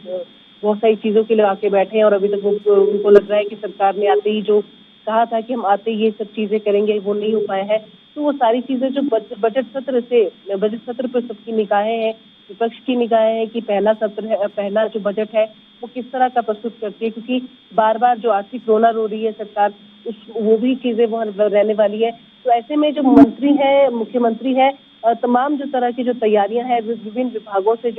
बहुत सारी चीजों के लिए आके बैठे हैं और अभी तक उनको लग रहा है कि सरकार ने आते ही जो कहा था कि हम आते ही ये सब चीजें करेंगे, वो नहीं हो पाया है। तो वो सारी चीजें जो बजट सत्र पर सबकी निगाहें हैं, विपक्ष की निगाहें हैं कि पहला सत्र है, पहला जो बजट है वो किस तरह का प्रस्तुत करती है, क्योंकि बार बार जो आर्थिक रोना रो रही है सरकार, वो भी चीजें वहाँ रहने वाली है। तो ऐसे में जो मंत्री है, मुख्यमंत्री है, तमाम जो तरह की जो तैयारियां हैं विभिन्न विभागों से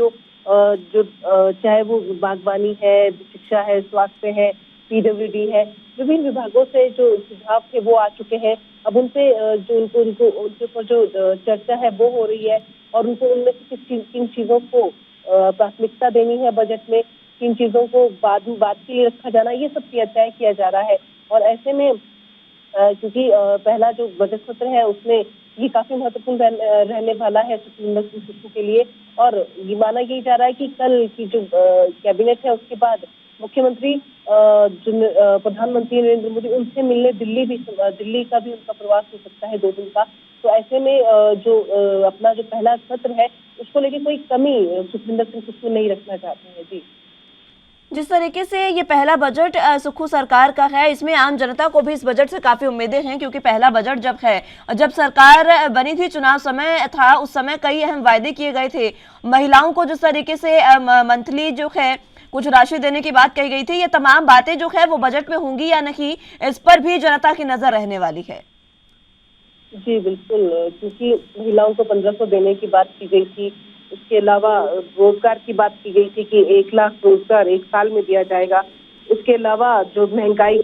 चाहे वो बागवानी है, शिक्षा है, स्वास्थ्य है, पीडब्ल्यूडी है, विभिन्न विभागों से जो सुझाव थे वो आ चुके हैं। अब उनपे उनके ऊपर जो चर्चा है वो हो रही है और उनको उनमें से किन चीजों को प्राथमिकता देनी है बजट में, किन चीजों को बाद के लिए रखा जाना, ये सब तय किया जा रहा है। और ऐसे में क्योंकि पहला जो बजट सत्र है उसमें ये काफी महत्वपूर्ण रहने वाला है सुप्रीम कोर्ट के लिए। और ये माना यही जा रहा है कि कल की जो कैबिनेट है उसके बाद मुख्यमंत्री प्रधानमंत्री नरेंद्र मोदी उनसे मिलने दिल्ली का भी उनका प्रवास हो सकता है 2 दिन का। तो ऐसे में अपना जो पहला सत्र है उसको लेके कोई कमी सुखविंदर सिंह सुक्खू नहीं रखना चाहते हैं। जी, जिस तरीके से ये पहला बजट सुक्खू सरकार का है, इसमें आम जनता को भी इस बजट से काफी उम्मीदें हैं, क्योंकि पहला बजट जब सरकार बनी थी, चुनाव समय था, उस समय कई अहम वायदे किए गए थे। महिलाओं को जिस तरीके से मंथली जो है कुछ राशि देने की बात कही गई थी, ये तमाम बातें जो है वो बजट में होंगी या नहीं, इस पर भी जनता की नजर रहने वाली है। जी बिल्कुल, क्योंकि महिलाओं को 1500 देने की बात की गई थी। इसके अलावा रोजगार की बात की गई थी कि 1 लाख रोजगार 1 साल में दिया जाएगा। इसके अलावा जो महंगाई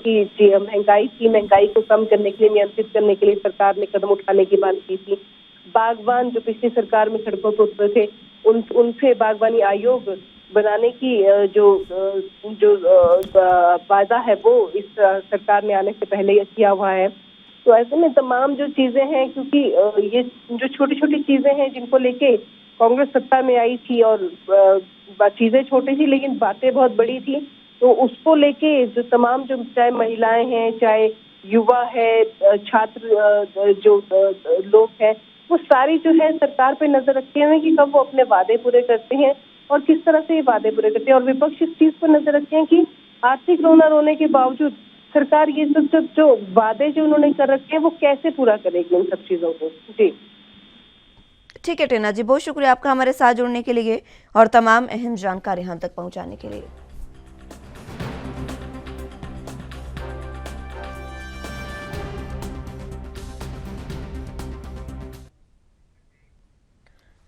को कम करने के लिए, नियंत्रित करने के लिए सरकार ने कदम उठाने की बात की थी। बागवान जो पिछली सरकार में सड़कों पर उतरे थे, उनसे बागवानी आयोग बनाने की जो वायदा है वो इस सरकार ने आने से पहले किया हुआ है। तो ऐसे में तमाम जो चीजें हैं, क्योंकि ये जो छोटी छोटी चीजें हैं जिनको लेके कांग्रेस सत्ता में आई थी और चीजें छोटी थी लेकिन बातें बहुत बड़ी थी, तो उसको लेके जो तमाम जो चाहे महिलाएं हैं, चाहे युवा है, छात्र जो लोग हैं, वो सारी जो है सरकार पे नजर रखे हुए हैं कि कब वो अपने वादे पूरे करते हैं और किस तरह से ये वादे पूरे करते हैं। और विपक्ष इस चीज पर नजर रखते हैं कि आर्थिक रोना रोने के बावजूद सरकार ये सब जो वादे जो उन्होंने कर रखे हैं वो कैसे पूरा करेगी इन सब चीजों को। जी ठीक है टीना जी, बहुत शुक्रिया आपका हमारे साथ जुड़ने के लिए और तमाम अहम जानकारी हम तक पहुंचाने के लिए।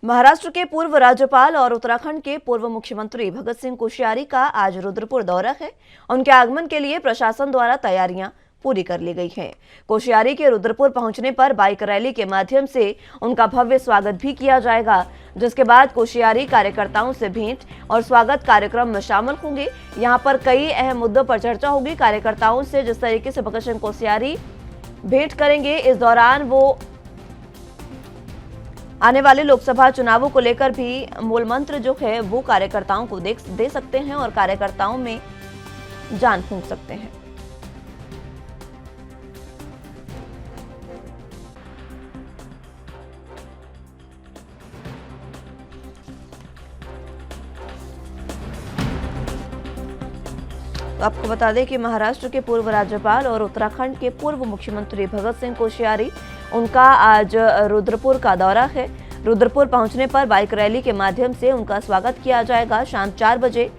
महाराष्ट्र के पूर्व राज्यपाल और उत्तराखंड के पूर्व मुख्यमंत्री भगत सिंह कोश्यारी का आज रुद्रपुर दौरा है। उनके आगमन के लिए प्रशासन द्वारा तैयारियां पूरी कर ली गई हैं। कोश्यारी के रुद्रपुर पहुंचने पर बाइक रैली के माध्यम से उनका भव्य स्वागत भी किया जाएगा, जिसके बाद कोश्यारी कार्यकर्ताओं से भेंट और स्वागत कार्यक्रम में शामिल होंगे। यहां पर कई अहम मुद्दों पर चर्चा होगी। कार्यकर्ताओं से जिस तरीके से भगत सिंह कोश्यारी भेंट करेंगे, इस दौरान वो आने वाले लोकसभा चुनावों को लेकर भी मूल मंत्र जो है वो कार्यकर्ताओं को दे सकते हैं और कार्यकर्ताओं में जान फूंक सकते हैं। तो आपको बता दें कि महाराष्ट्र के पूर्व राज्यपाल और उत्तराखंड के पूर्व मुख्यमंत्री भगत सिंह कोश्यारी, उनका आज रुद्रपुर का दौरा है। रुद्रपुर पहुंचने पर बाइक रैली के माध्यम से उनका स्वागत किया जाएगा। शाम 4 बजे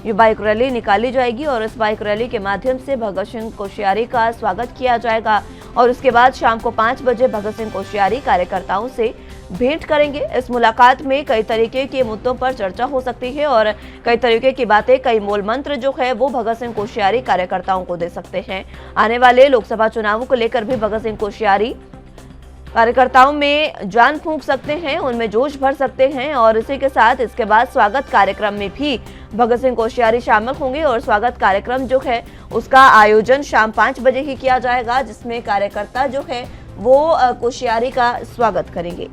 ये बाइक रैली निकाली जाएगी और इस बाइक रैली के माध्यम से भगत सिंह कोश्यारी का स्वागत किया जाएगा और उसके बाद शाम को 5 बजे भगत सिंह कोश्यारी कार्यकर्ताओं से भेंट करेंगे। इस मुलाकात में कई तरीके के मुद्दों पर चर्चा हो सकती है और कई तरीके की बातें, कई मूल मंत्र जो है वो भगत सिंह कोश्यारी कार्यकर्ताओं को दे सकते हैं। आने वाले लोकसभा चुनावों को लेकर भी भगत सिंह कोश्यारी कार्यकर्ताओं में जान फूंक सकते हैं, उनमें जोश भर सकते हैं और इसी के साथ इसके बाद स्वागत कार्यक्रम में भी भगत सिंह कोश्यारी शामिल होंगे और स्वागत कार्यक्रम जो है उसका आयोजन शाम 5 बजे ही किया जाएगा, जिसमें कार्यकर्ता जो है वो कोश्यारी का स्वागत करेंगे।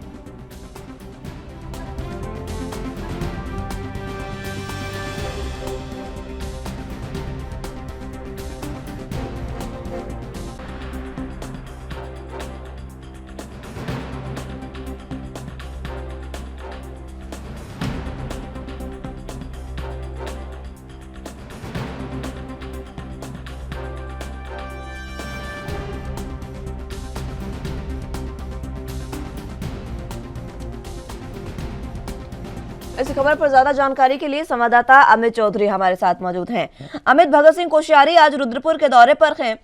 इस खबर पर ज्यादा जानकारी के लिए संवाददाता अमित चौधरी हमारे साथ मौजूद हैं। अमित, भगत सिंह कोश्यारी आज रुद्रपुर के दौरे पर हैं,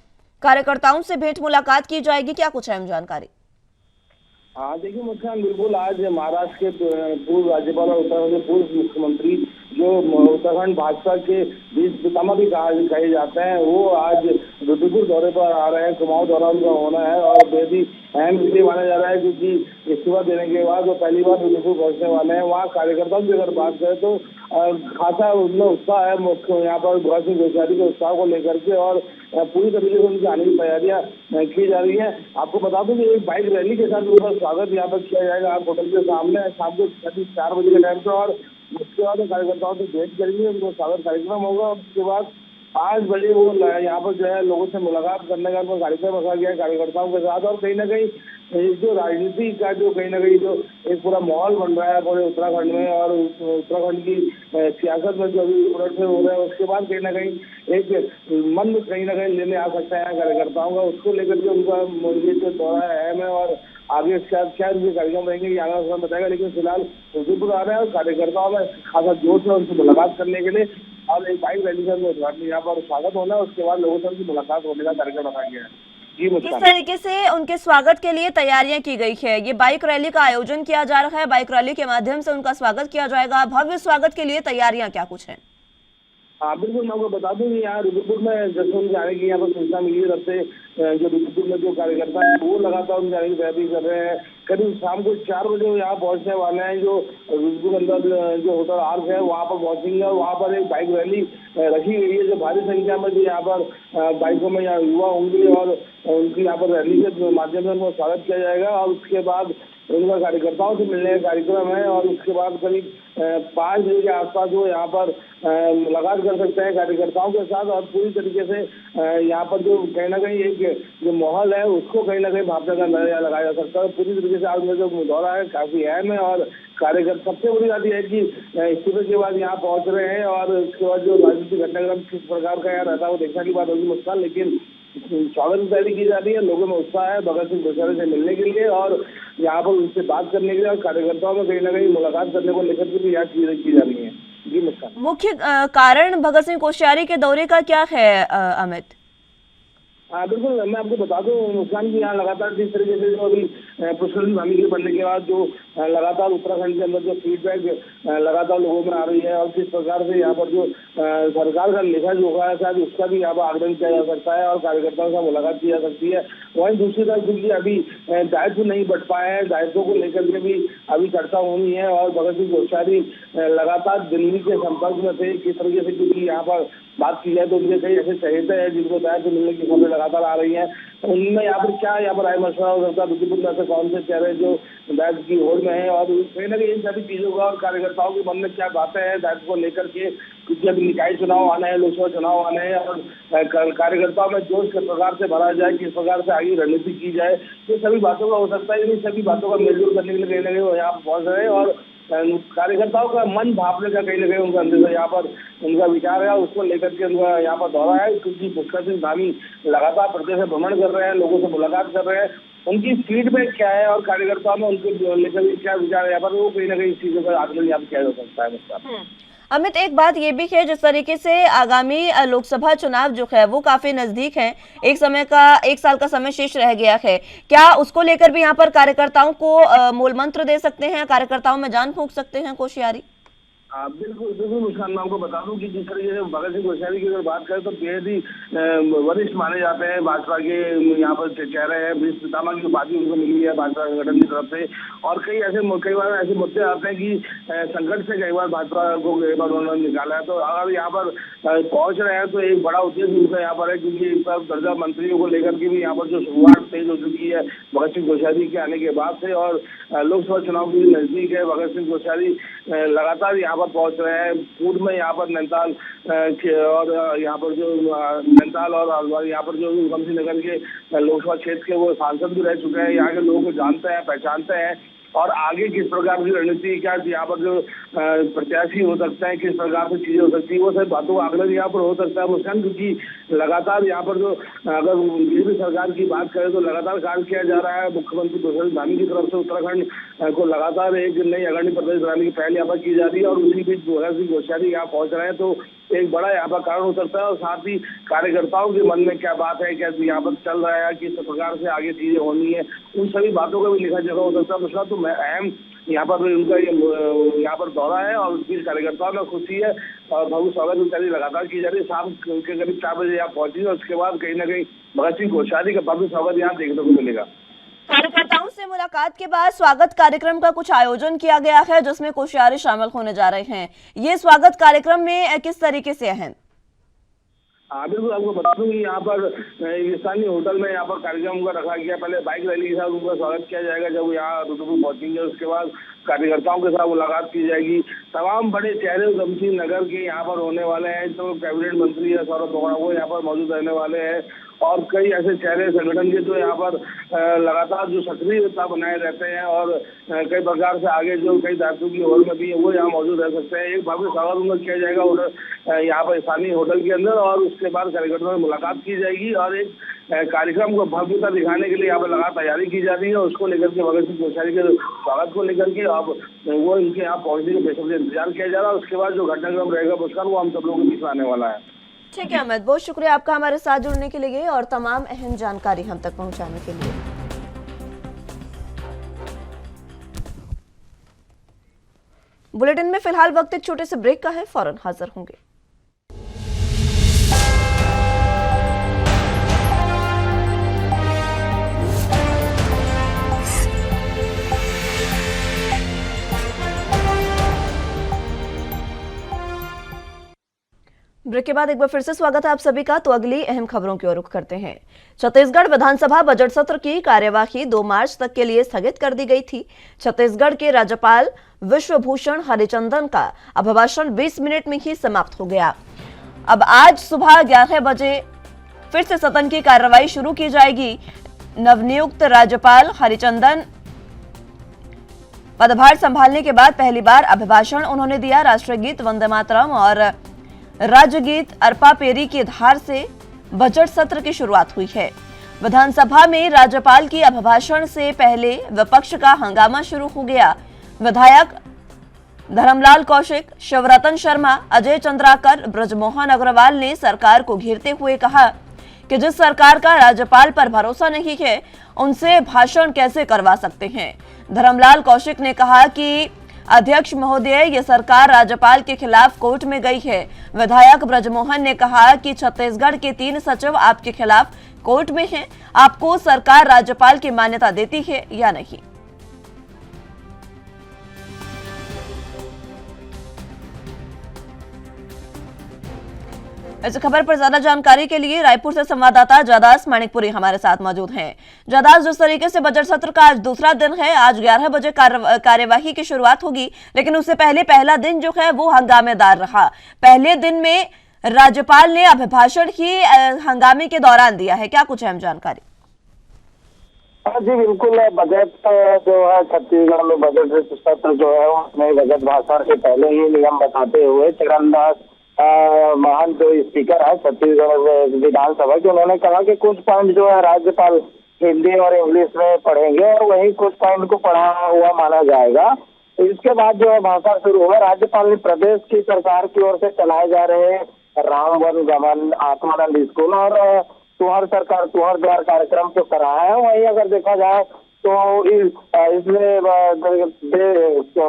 कार्यकर्ताओं से भेंट मुलाकात की जाएगी, क्या कुछ अहम जानकारी? हाँ देखिए मुस्कान, बिल्कुल आज महाराष्ट्र के पूर्व राज्यपाल और उत्तराखंड के पूर्व मुख्यमंत्री जो उत्तराखंड भाजपा के बीच पितामह भी कहे जाते हैं, वो आज रुद्रपुर दौरे पर आ रहे हैं। कुमाऊं दौरा उनका होना है और बेहद ही अहम इसलिए माना जा रहा है क्योंकि इस्तीफा देने के बाद वो पहली बार रुद्रपुर पहुंचने वाले हैं। वहाँ कार्यकर्ताओं की अगर बात करें तो खासा उनमें उत्साह है यहाँ पर भगत सिंह कोश्यारी के उत्साह को लेकर के, और पूरी तरीके से उनकी आने की तैयारियां की जा रही हैं। आपको बता दूं कि एक बाइक रैली के साथ उनका स्वागत यहाँ पर किया जाएगा आप होटल के सामने शाम को 4 बजे के टाइम पर, और उसके बाद कार्यकर्ताओं से भेंट करेंगे, उनको स्वागत कार्यक्रम होगा। उसके बाद 5 बजे वो यहाँ पर जो है लोगों से मुलाकात करने का कार्यक्रम रखा गया है कार्यकर्ताओं के साथ। और कहीं ना कहीं जो राजनीति का जो कहीं ना कहीं जो एक पूरा माहौल बन रहा है पूरे उत्तराखंड में, और उत्तराखंड की सियासत में जो अभी उलट हो रहा है, उसके बाद कहीं ना कहीं एक मन कहीं ना कहीं लेने आ सकता है कार्यकर्ताओं का, उसको लेकर के उनका ये जो दौरा अहम है। और आगे क्या उनके कार्यक्रम रहेंगे ये आगे समय बताएगा, लेकिन फिलहाल रुद्रपुर आ रहे हैं और कार्यकर्ताओं में खासा जोश है उनसे मुलाकात करने के लिए, और एक बाइक रैली का उद्घाटन यहाँ पर स्वागत होना है। उसके बाद लोगों से उनकी मुलाकात होने का कार्यक्रम रखा गया है। जी, किस तरीके से उनके स्वागत के लिए तैयारियां की गई है? ये बाइक रैली का आयोजन किया जा रहा है, बाइक रैली के माध्यम से उनका स्वागत किया जाएगा, भव्य स्वागत के लिए तैयारियां क्या कुछ है? हाँ बिल्कुल, मैं आपको बता दूं कि यहाँ रुद्रपुर में जैसे उनके आने की यहाँ पर सूचना मिली है, तब से जो रुद्रपुर में जो कार्यकर्ता है वो लगातार उनके आने की तैयारी कर रहे हैं। करीब शाम को 4 बजे यहाँ पहुंचने वाले हैं। जो रुद्रपुर अंदर जो होटल आर्क है वहाँ पर पहुंचेंगे, और वहाँ पर एक बाइक रैली रखी गई है जो भारी संख्या में जो यहाँ पर बाइकों में यहाँ युवा होंगे, और उनकी यहाँ पर रैली के माध्यम से उनको स्वागत किया जाएगा। और उसके बाद उनका कार्यकर्ताओं से मिलने का कार्यक्रम है, और उसके बाद करीब 5 बजे के आसपास वो यहाँ पर मुलाकात कर सकते हैं कार्यकर्ताओं के साथ। और पूरी तरीके से यहाँ पर जो कहीं ना कहीं एक जो माहौल है उसको कहीं ना कहीं भापने का नजरिया लगाया जा सकता है। पूरी तरीके से आज में जो दौरा है काफी अहम है, और कार्यकर्ता सबसे बड़ी बात यह है कि इस्तीफे के बाद यहाँ पहुंच रहे हैं, और उसके बाद जो राजनीतिक घटनाक्रम किस प्रकार का यहाँ रहता है वो देखने की बात होगी मुस्कान, लेकिन स्वागत की तैयारी की जा रही है। लोगों में उत्साह है भगत सिंह कोश्यारी से मिलने के लिए, और यहाँ पर उनसे बात करने के लिए, और कार्यकर्ताओं में कहीं ना कहीं मुलाकात करने को लेकर के भी यहाँ चीजें की जा रही है। जी मुस्कान, मुख्य कारण भगत सिंह कोश्यारी के दौरे का क्या है अमित? हाँ बिल्कुल, मैं आपको बता दूं मुस्कान की यहाँ लगातार जिस तरीके से जो अभी पुष्कर धामी के बनने के बाद जो लगातार उत्तराखंड के अंदर जो फीडबैक लगातार लोगों में आ रही है, और किस प्रकार से यहाँ पर जो सरकार का लेखा जोखा है शायद उसका भी यहाँ पर आकलन किया जा सकता है, और कार्यकर्ताओं से मुलाकात की जा सकती है। वहीं दूसरी तरफ क्योंकि अभी दायित्व नहीं बढ़ पाए हैं, दायित्वों को लेकर के भी अभी चर्चा होनी है, और भगत सिंह कोश्यारी लगातार दिल्ली के संपर्क में थे किस तरीके से, क्योंकि यहाँ पर बात की जाए तो उनके कई ऐसे चहेते हैं जिनको दायित्व मिलने की खबरें लगातार आ रही हैं। तो उनमें यहाँ पर क्या यहाँ पर राय मशवरा हो सकता है, रुद्रपुर में ऐसे कौन से चेहरे जो दायित्व की होड़ में है, और कहीं ना कहीं इन सभी चीजों का और कार्यकर्ताओं के मन में क्या बातें हैं दायित्व को लेकर के, क्योंकि अभी निकाय चुनाव आने हैं, लोकसभा चुनाव आने हैं, और कार्यकर्ताओं में जोश किस प्रकार से भरा जाए, किस प्रकार से आगे रणनीति की जाए, ये सभी बातों का हो सकता है। इन सभी बातों का मेलजोल करने के लिए कहीं ना कहीं वो यहाँ पहुंच रहे हैं, और कार्यकर्ताओं का मन भापने का कहीं ना कहीं उनका अंदर यहाँ पर उनका विचार है, उसको लेकर के उनका यहाँ पर दौरा है। क्योंकि पुष्कर सिंह धामी लगातार प्रदेश में भ्रमण कर रहे हैं, लोगों से मुलाकात कर रहे हैं, उनकी फीडबैक क्या है और कार्यकर्ताओं में उनके लेकर क्या विचार है यहाँ पर, वो कहीं ना कहीं इस चीजों का आकलन यहाँ पर किया जा सकता है। अमित, एक बात ये भी है जिस तरीके से आगामी लोकसभा चुनाव जो है वो काफी नजदीक है, एक साल का समय शेष रह गया है, क्या उसको लेकर भी यहाँ पर कार्यकर्ताओं को मूल मंत्र दे सकते हैं, कार्यकर्ताओं में जान फूंक सकते हैं कोश्यारी? बिल्कुल बिल्कुल मुस्कान, मैं आपको बता दूं कि जिस तरीके से भगत सिंह कोश्यारी की अगर बात करें तो बेहद ही वरिष्ठ माने जाते हैं भाजपा के, यहाँ पर चेहरे हैं, बीस पितामह की उपाधि उनको मिली है भाजपा संगठन की तरफ से, और कई बार ऐसे मुद्दे आते हैं कि संकट से कई बार भाजपा को कई बार उन्होंने निकाला है। तो अगर यहाँ पर पहुंच रहे हैं तो एक बड़ा उद्देश्य उनका यहाँ पर है, क्योंकि इस बार दर्जा मंत्रियों को लेकर के भी यहाँ पर जो शुरुआत तेज हो चुकी है भगत सिंह कोश्यारी के आने के बाद से, और लोकसभा चुनाव भी नजदीक है। भगत सिंह कोश्यारी लगातार यहाँ पहुंच रहे हैं। पूर्व में यहाँ पर नैनीताल और यहाँ पर जो नैनीताल और यहाँ पर जो उधमसिंह नगर के लोकसभा क्षेत्र के वो सांसद भी रह चुके हैं, यहाँ के लोगों को जानते हैं, पहचानते हैं। और आगे किस प्रकार की रणनीति, क्या यहाँ पर जो प्रत्याशी हो सकता है, किस प्रकार से चीजें हो सकती है, वो सब बातों का आकलन यहाँ पर हो सकता है मुस्कान। क्योंकि लगातार यहाँ पर जो अगर बीजेपी सरकार की बात करें तो लगातार कार्य किया जा रहा है। मुख्यमंत्री भूपेंद्र धामी की तरफ से उत्तराखंड को लगातार एक नई अग्रणी प्रदेश बनाने की पहल यहाँ पर की जा रही है और उसी बीच भगत सिंह कोश्यारी यहाँ पहुंच रहे हैं, तो एक बड़ा यहाँ पर कारण हो सकता है। और साथ ही कार्यकर्ताओं के मन में क्या बात है, क्या यहाँ पर चल रहा है, किस प्रकार से आगे चीजें होनी है, उन सभी बातों का भी लिखा जगह हो सकता है मुस्कान। तो मैं अहम यहाँ पर उनका यहाँ पर दौरा है और उस बीच कार्यकर्ताओं में खुशी है और भव्य स्वागत की तैयारी लगातार की जा रही है। शाम के करीब 4 बजे यहाँ पहुंची और उसके बाद कहीं ना कहीं भगत सिंह कोश्यारी का भव्य स्वागत यहाँ देखने को मिलेगा। कार्यकर्ताओं से मुलाकात के बाद स्वागत कार्यक्रम का कुछ आयोजन किया गया है जिसमें कोश्यारी शामिल होने जा रहे हैं। ये स्वागत कार्यक्रम में किस तरीके से अहम? हाँ बिल्कुल, आपको बता दूं कि यहाँ पर स्थानीय होटल में यहाँ पर कार्यक्रम का रखा गया। पहले बाइक रैली के साथ उनका स्वागत किया जाएगा। जब यहाँ रुद्रपुर पहुंचेंगे उसके बाद कार्यकर्ताओं के साथ मुलाकात की जाएगी। तमाम बड़े चेहरे उधमसिंह नगर के यहाँ पर होने वाले हैं। तो कैबिनेट मंत्री है सौरभ बोगड़ा, वो यहाँ पर मौजूद रहने वाले हैं और कई ऐसे चेहरे संगठन के जो यहाँ पर लगातार जो सक्रियता बनाए रहते हैं और कई प्रकार से आगे जो कई दायित्वों की होल में भी है वो यहाँ मौजूद रह सकते हैं। एक भव्य स्वागत उनका किया जाएगा यहाँ पर स्थानीय होटल के अंदर और उसके बाद कार्यकर्ताओं से मुलाकात की जाएगी और एक कार्यक्रम को भव्यता दिखाने के लिए यहाँ पर लगातार तैयारी की जा रही है। उसको लेकर के भगत सिंह कोश्यारी के स्वागत को लेकर के अब वो इनके यहाँ पहुंचने के बेसब्री से इंतजार किया जा रहा है। उसके बाद जो घटनाक्रम रहेगा मुस्कान वो हम सब लोगों के बीच में आने वाला है। ठीक है अमित, बहुत शुक्रिया आपका हमारे साथ जुड़ने के लिए और तमाम अहम जानकारी हम तक पहुंचाने के लिए। बुलेटिन में फिलहाल वक्त एक छोटे से ब्रेक का है, फौरन हाजिर होंगे। ब्रेक के बाद एक बार फिर से स्वागत है आप सभी का। तो अगली अहम खबरों की ओर रुख करते हैं। छत्तीसगढ़ विधानसभा बजट सत्र की कार्यवाही 2 मार्च तक के लिए स्थगित कर दी गई थी। छत्तीसगढ़ के राज्यपाल विश्वभूषण हरिचंदन का अभिभाषण 20 मिनट में ही समाप्त हो गया। अब आज सुबह 11 बजे फिर से सदन की कार्रवाई शुरू की जाएगी। नवनियुक्त राज्यपाल हरिचंदन पदभार संभालने के बाद पहली बार अभिभाषण उन्होंने दिया। राष्ट्रीय गीत वंदे मातरम और राज्य गीत अर्पा पेरी की धार से बजट सत्र की शुरुआत हुई है। विधानसभा में राज्यपाल की अभिभाषण से पहले विपक्ष का हंगामा शुरू हो गया। विधायक धर्मलाल कौशिक, शिवरतन शर्मा, अजय चंद्राकर, ब्रजमोहन अग्रवाल ने सरकार को घेरते हुए कहा कि जिस सरकार का राज्यपाल पर भरोसा नहीं है उनसे भाषण कैसे करवा सकते हैं। धर्मलाल कौशिक ने कहा कि अध्यक्ष महोदय, ये सरकार राज्यपाल के खिलाफ कोर्ट में गई है। विधायक ब्रजमोहन ने कहा कि छत्तीसगढ़ के 3 सचिव आपके खिलाफ कोर्ट में हैं। आपको सरकार राज्यपाल की मान्यता देती है या नहीं? इस खबर पर ज्यादा जानकारी के लिए रायपुर से संवाददाता जादास मानिकपुरी हमारे साथ मौजूद हैं। जादास, जिस तरीके से बजट सत्र का आज दूसरा दिन है, आज 11 बजे कार्यवाही की शुरुआत होगी, लेकिन उससे पहले पहला दिन जो है वो हंगामेदार रहा। पहले दिन में राज्यपाल ने अभिभाषण ही हंगामे के दौरान दिया है, क्या कुछ अहम जानकारी? जी बिल्कुल, बजट जो है छत्तीसगढ़ में बजट सत्र जो है उसमें बजट भाषण से पहले ही नियम बताते हुए चरणदास महान जो स्पीकर है छत्तीसगढ़ विधानसभा के, उन्होंने कहा कि कुछ पॉइंट जो है राज्यपाल हिंदी और इंग्लिश में पढ़ेंगे और वही कुछ पॉइंट को पढ़ा हुआ माना जाएगा। इसके बाद जो है भाषण शुरू हुआ। राज्यपाल ने प्रदेश की सरकार की ओर से चलाए जा रहे राम वन गमन, आत्मानंद स्कूल और तुहर सरकार तुहर द्वार कार्यक्रम को कराया है। वही अगर देखा जाए तो इसमें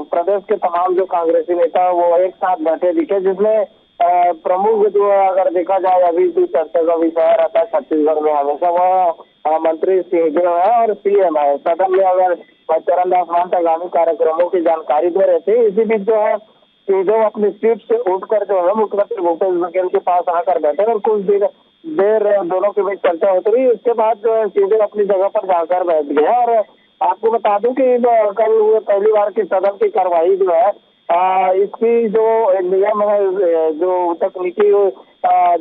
प्रदेश के तमाम जो कांग्रेसी नेता वो एक साथ बैठे दिखे, जिसमें प्रमुख जो है अगर देखा जाए अभी जो चर्चा का विषय रहता है छत्तीसगढ़ में हमेशा वह मंत्री सिंहदेव है और सीएम है। सदन में अगर चरणदास महंत आगामी कार्यक्रमों की जानकारी दे रहे थे, इसी बीच जो है सिंहदेव अपनी सीट से उठकर जो है मुख्यमंत्री भूपेश बघेल के पास आकर बैठे और कुछ देर दोनों के बीच चर्चा होती रही। उसके बाद जो है सिंहदेव अपनी जगह पर जाकर बैठ गए और आपको बता दूं कि कल हुए पहली बार की सदन की कार्रवाई जो है इसकी जो नियम है, जो तकनीकी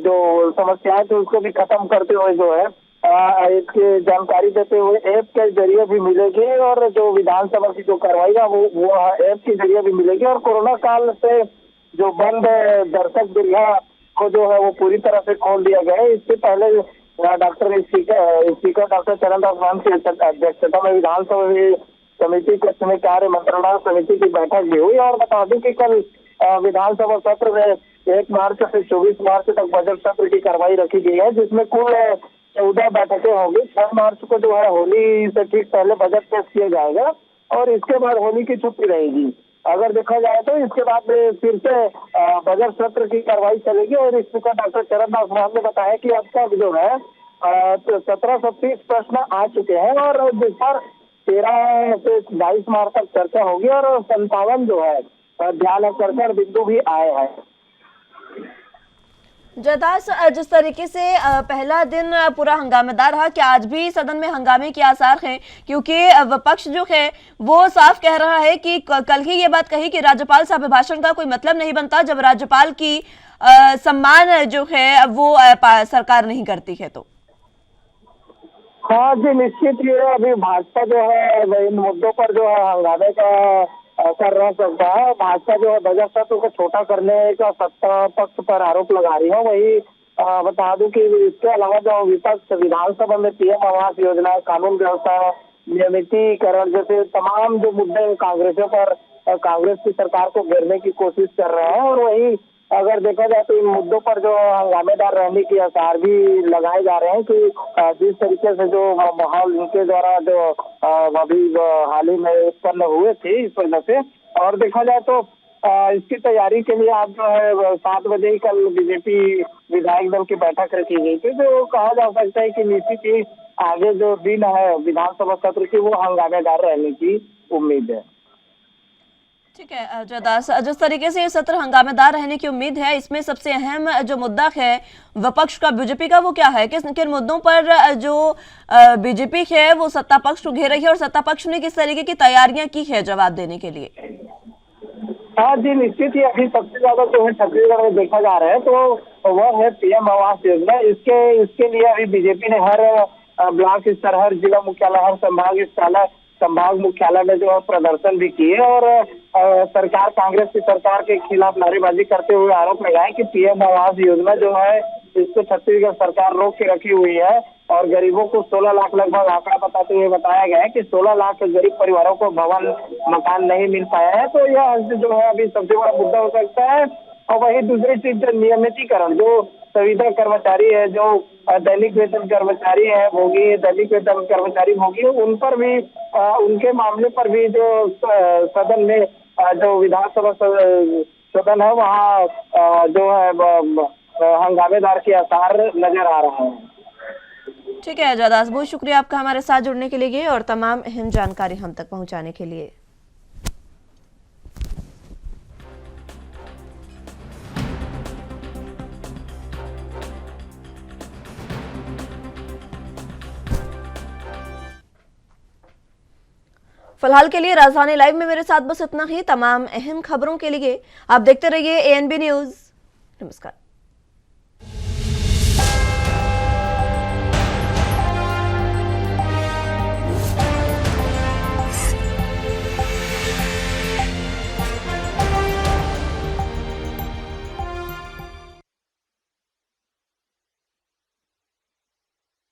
जो समस्याएं थी उसको भी खत्म करते हुए जो है इसकी जानकारी देते हुए ऐप के जरिए भी मिलेगी और जो विधानसभा की जो कार्रवाई है वो ऐप के जरिए भी मिलेगी। और कोरोना काल से जो बंद दर्शक गृह को जो है वो पूरी तरह से खोल दिया गया है। इससे पहले doctor speaker doctor Charandas Mahant की अध्यक्षता में विधानसभा समिति के समय कार्य मंत्रणा समिति की बैठक भी हुई। और बता दूं कि कल विधानसभा सत्र में 1 मार्च से 24 मार्च तक बजट सत्र की कार्रवाई रखी गई है, जिसमें कुल 14 बैठकें होंगी। 6 मार्च को जो है होली से ठीक पहले बजट पेश किया जाएगा और इसके बाद होली की छुट्टी रहेगी। अगर देखा जाए तो इसके बाद फिर से बजट सत्र की कार्रवाई चलेगी। और स्पीकर डॉक्टर चरणदास महंत ने बताया कि अब तक जो है 1730 प्रश्न आ चुके हैं और जिस पर 13 से 22 मार्च तक चर्चा होगी और 57 जो है ध्यान आकर्षण बिंदु भी आए हैं। जयदास, जिस तरीके से पहला दिन पूरा हंगामेदार रहा, क्या आज भी सदन में हंगामे के आसार हैं? क्योंकि विपक्ष जो है वो साफ कह रहा है कि कल ही ये बात कही कि राज्यपाल से अभिभाषण का कोई मतलब नहीं बनता जब राज्यपाल की सम्मान जो है वो सरकार नहीं करती है। तो हाँ जी, निश्चित ही अभी भाजपा जो है इन मुद्दों पर जो है हंगामे का असर रह सकता है। भाजपा जो है बजट सत्र को छोटा करने का सत्ता पक्ष पर आरोप लगा रही है। वही बता दूं कि इसके अलावा जो विपक्ष विधानसभा में पीएम आवास योजना, कानून व्यवस्था, नियमितीकरण जैसे तमाम जो मुद्दे कांग्रेसों पर कांग्रेस की सरकार को घेरने की कोशिश कर रहे हैं। और वही अगर देखा जाए तो इन मुद्दों पर जो हंगामेदार रहने के आसार भी लगाए जा रहे हैं कि जिस तरीके से जो माहौल इनके द्वारा जो अभी हाल ही में उत्पन्न हुए थे इस वजह से। और देखा जाए तो इसकी तैयारी के लिए आज जो है 7 बजे ही कल बीजेपी विधायक दल की बैठक रखी गई थी। तो कहा जा सकता है कि निश्चित ही आगे जो दिन है विधानसभा सत्र की वो हंगामेदार रहने की उम्मीद है। ठीक है जयदास, जिस तरीके से ये सत्र हंगामेदार रहने की उम्मीद है, इसमें सबसे अहम जो मुद्दा है विपक्ष का, बीजेपी का, वो क्या है? किन मुद्दों पर जो बीजेपी है वो सत्ता पक्ष को घेर रही है और सत्ता पक्ष ने किस तरीके की तैयारियां की है जवाब देने के लिए? हाँ जी, निश्चित ही अभी सबसे ज्यादा जो है छत्तीसगढ़ में देखा जा रहा है तो वह है पीएम आवास योजना। इसके लिए अभी बीजेपी ने हर ब्लॉक स्तर, हर जिला मुख्यालय, हर संभाग मुख्यालय में जो है प्रदर्शन भी किए और सरकार, कांग्रेस की सरकार के खिलाफ नारेबाजी करते हुए आरोप लगाए कि पीएम आवास योजना जो है इसको छत्तीसगढ़ सरकार रोक के रखी हुई है। और गरीबों को 16 लाख लगभग आंकड़ा बताते हुए बताया गया है कि 16 लाख गरीब परिवारों को भवन मकान नहीं मिल पाया है। तो यह जो है अभी सबसे बड़ा मुद्दा हो सकता है। और वही दूसरी चीज जो नियमितीकरण, जो संविदा कर्मचारी है, जो दैनिक वेतन कर्मचारी है, भोगी दैनिक वेतन कर्मचारी भोगी, उन पर भी उनके मामले पर भी जो सदन में जो विधानसभा सदन है वहाँ जो है हंगामेदार के आसार नजर आ रहे हैं। ठीक है जयदास, बहुत शुक्रिया आपका हमारे साथ जुड़ने के लिए और तमाम अहम जानकारी हम तक पहुंचाने के लिए। फिलहाल के लिए राजधानी लाइव में मेरे साथ बस इतना ही। तमाम अहम खबरों के लिए आप देखते रहिए ANB न्यूज। नमस्कार।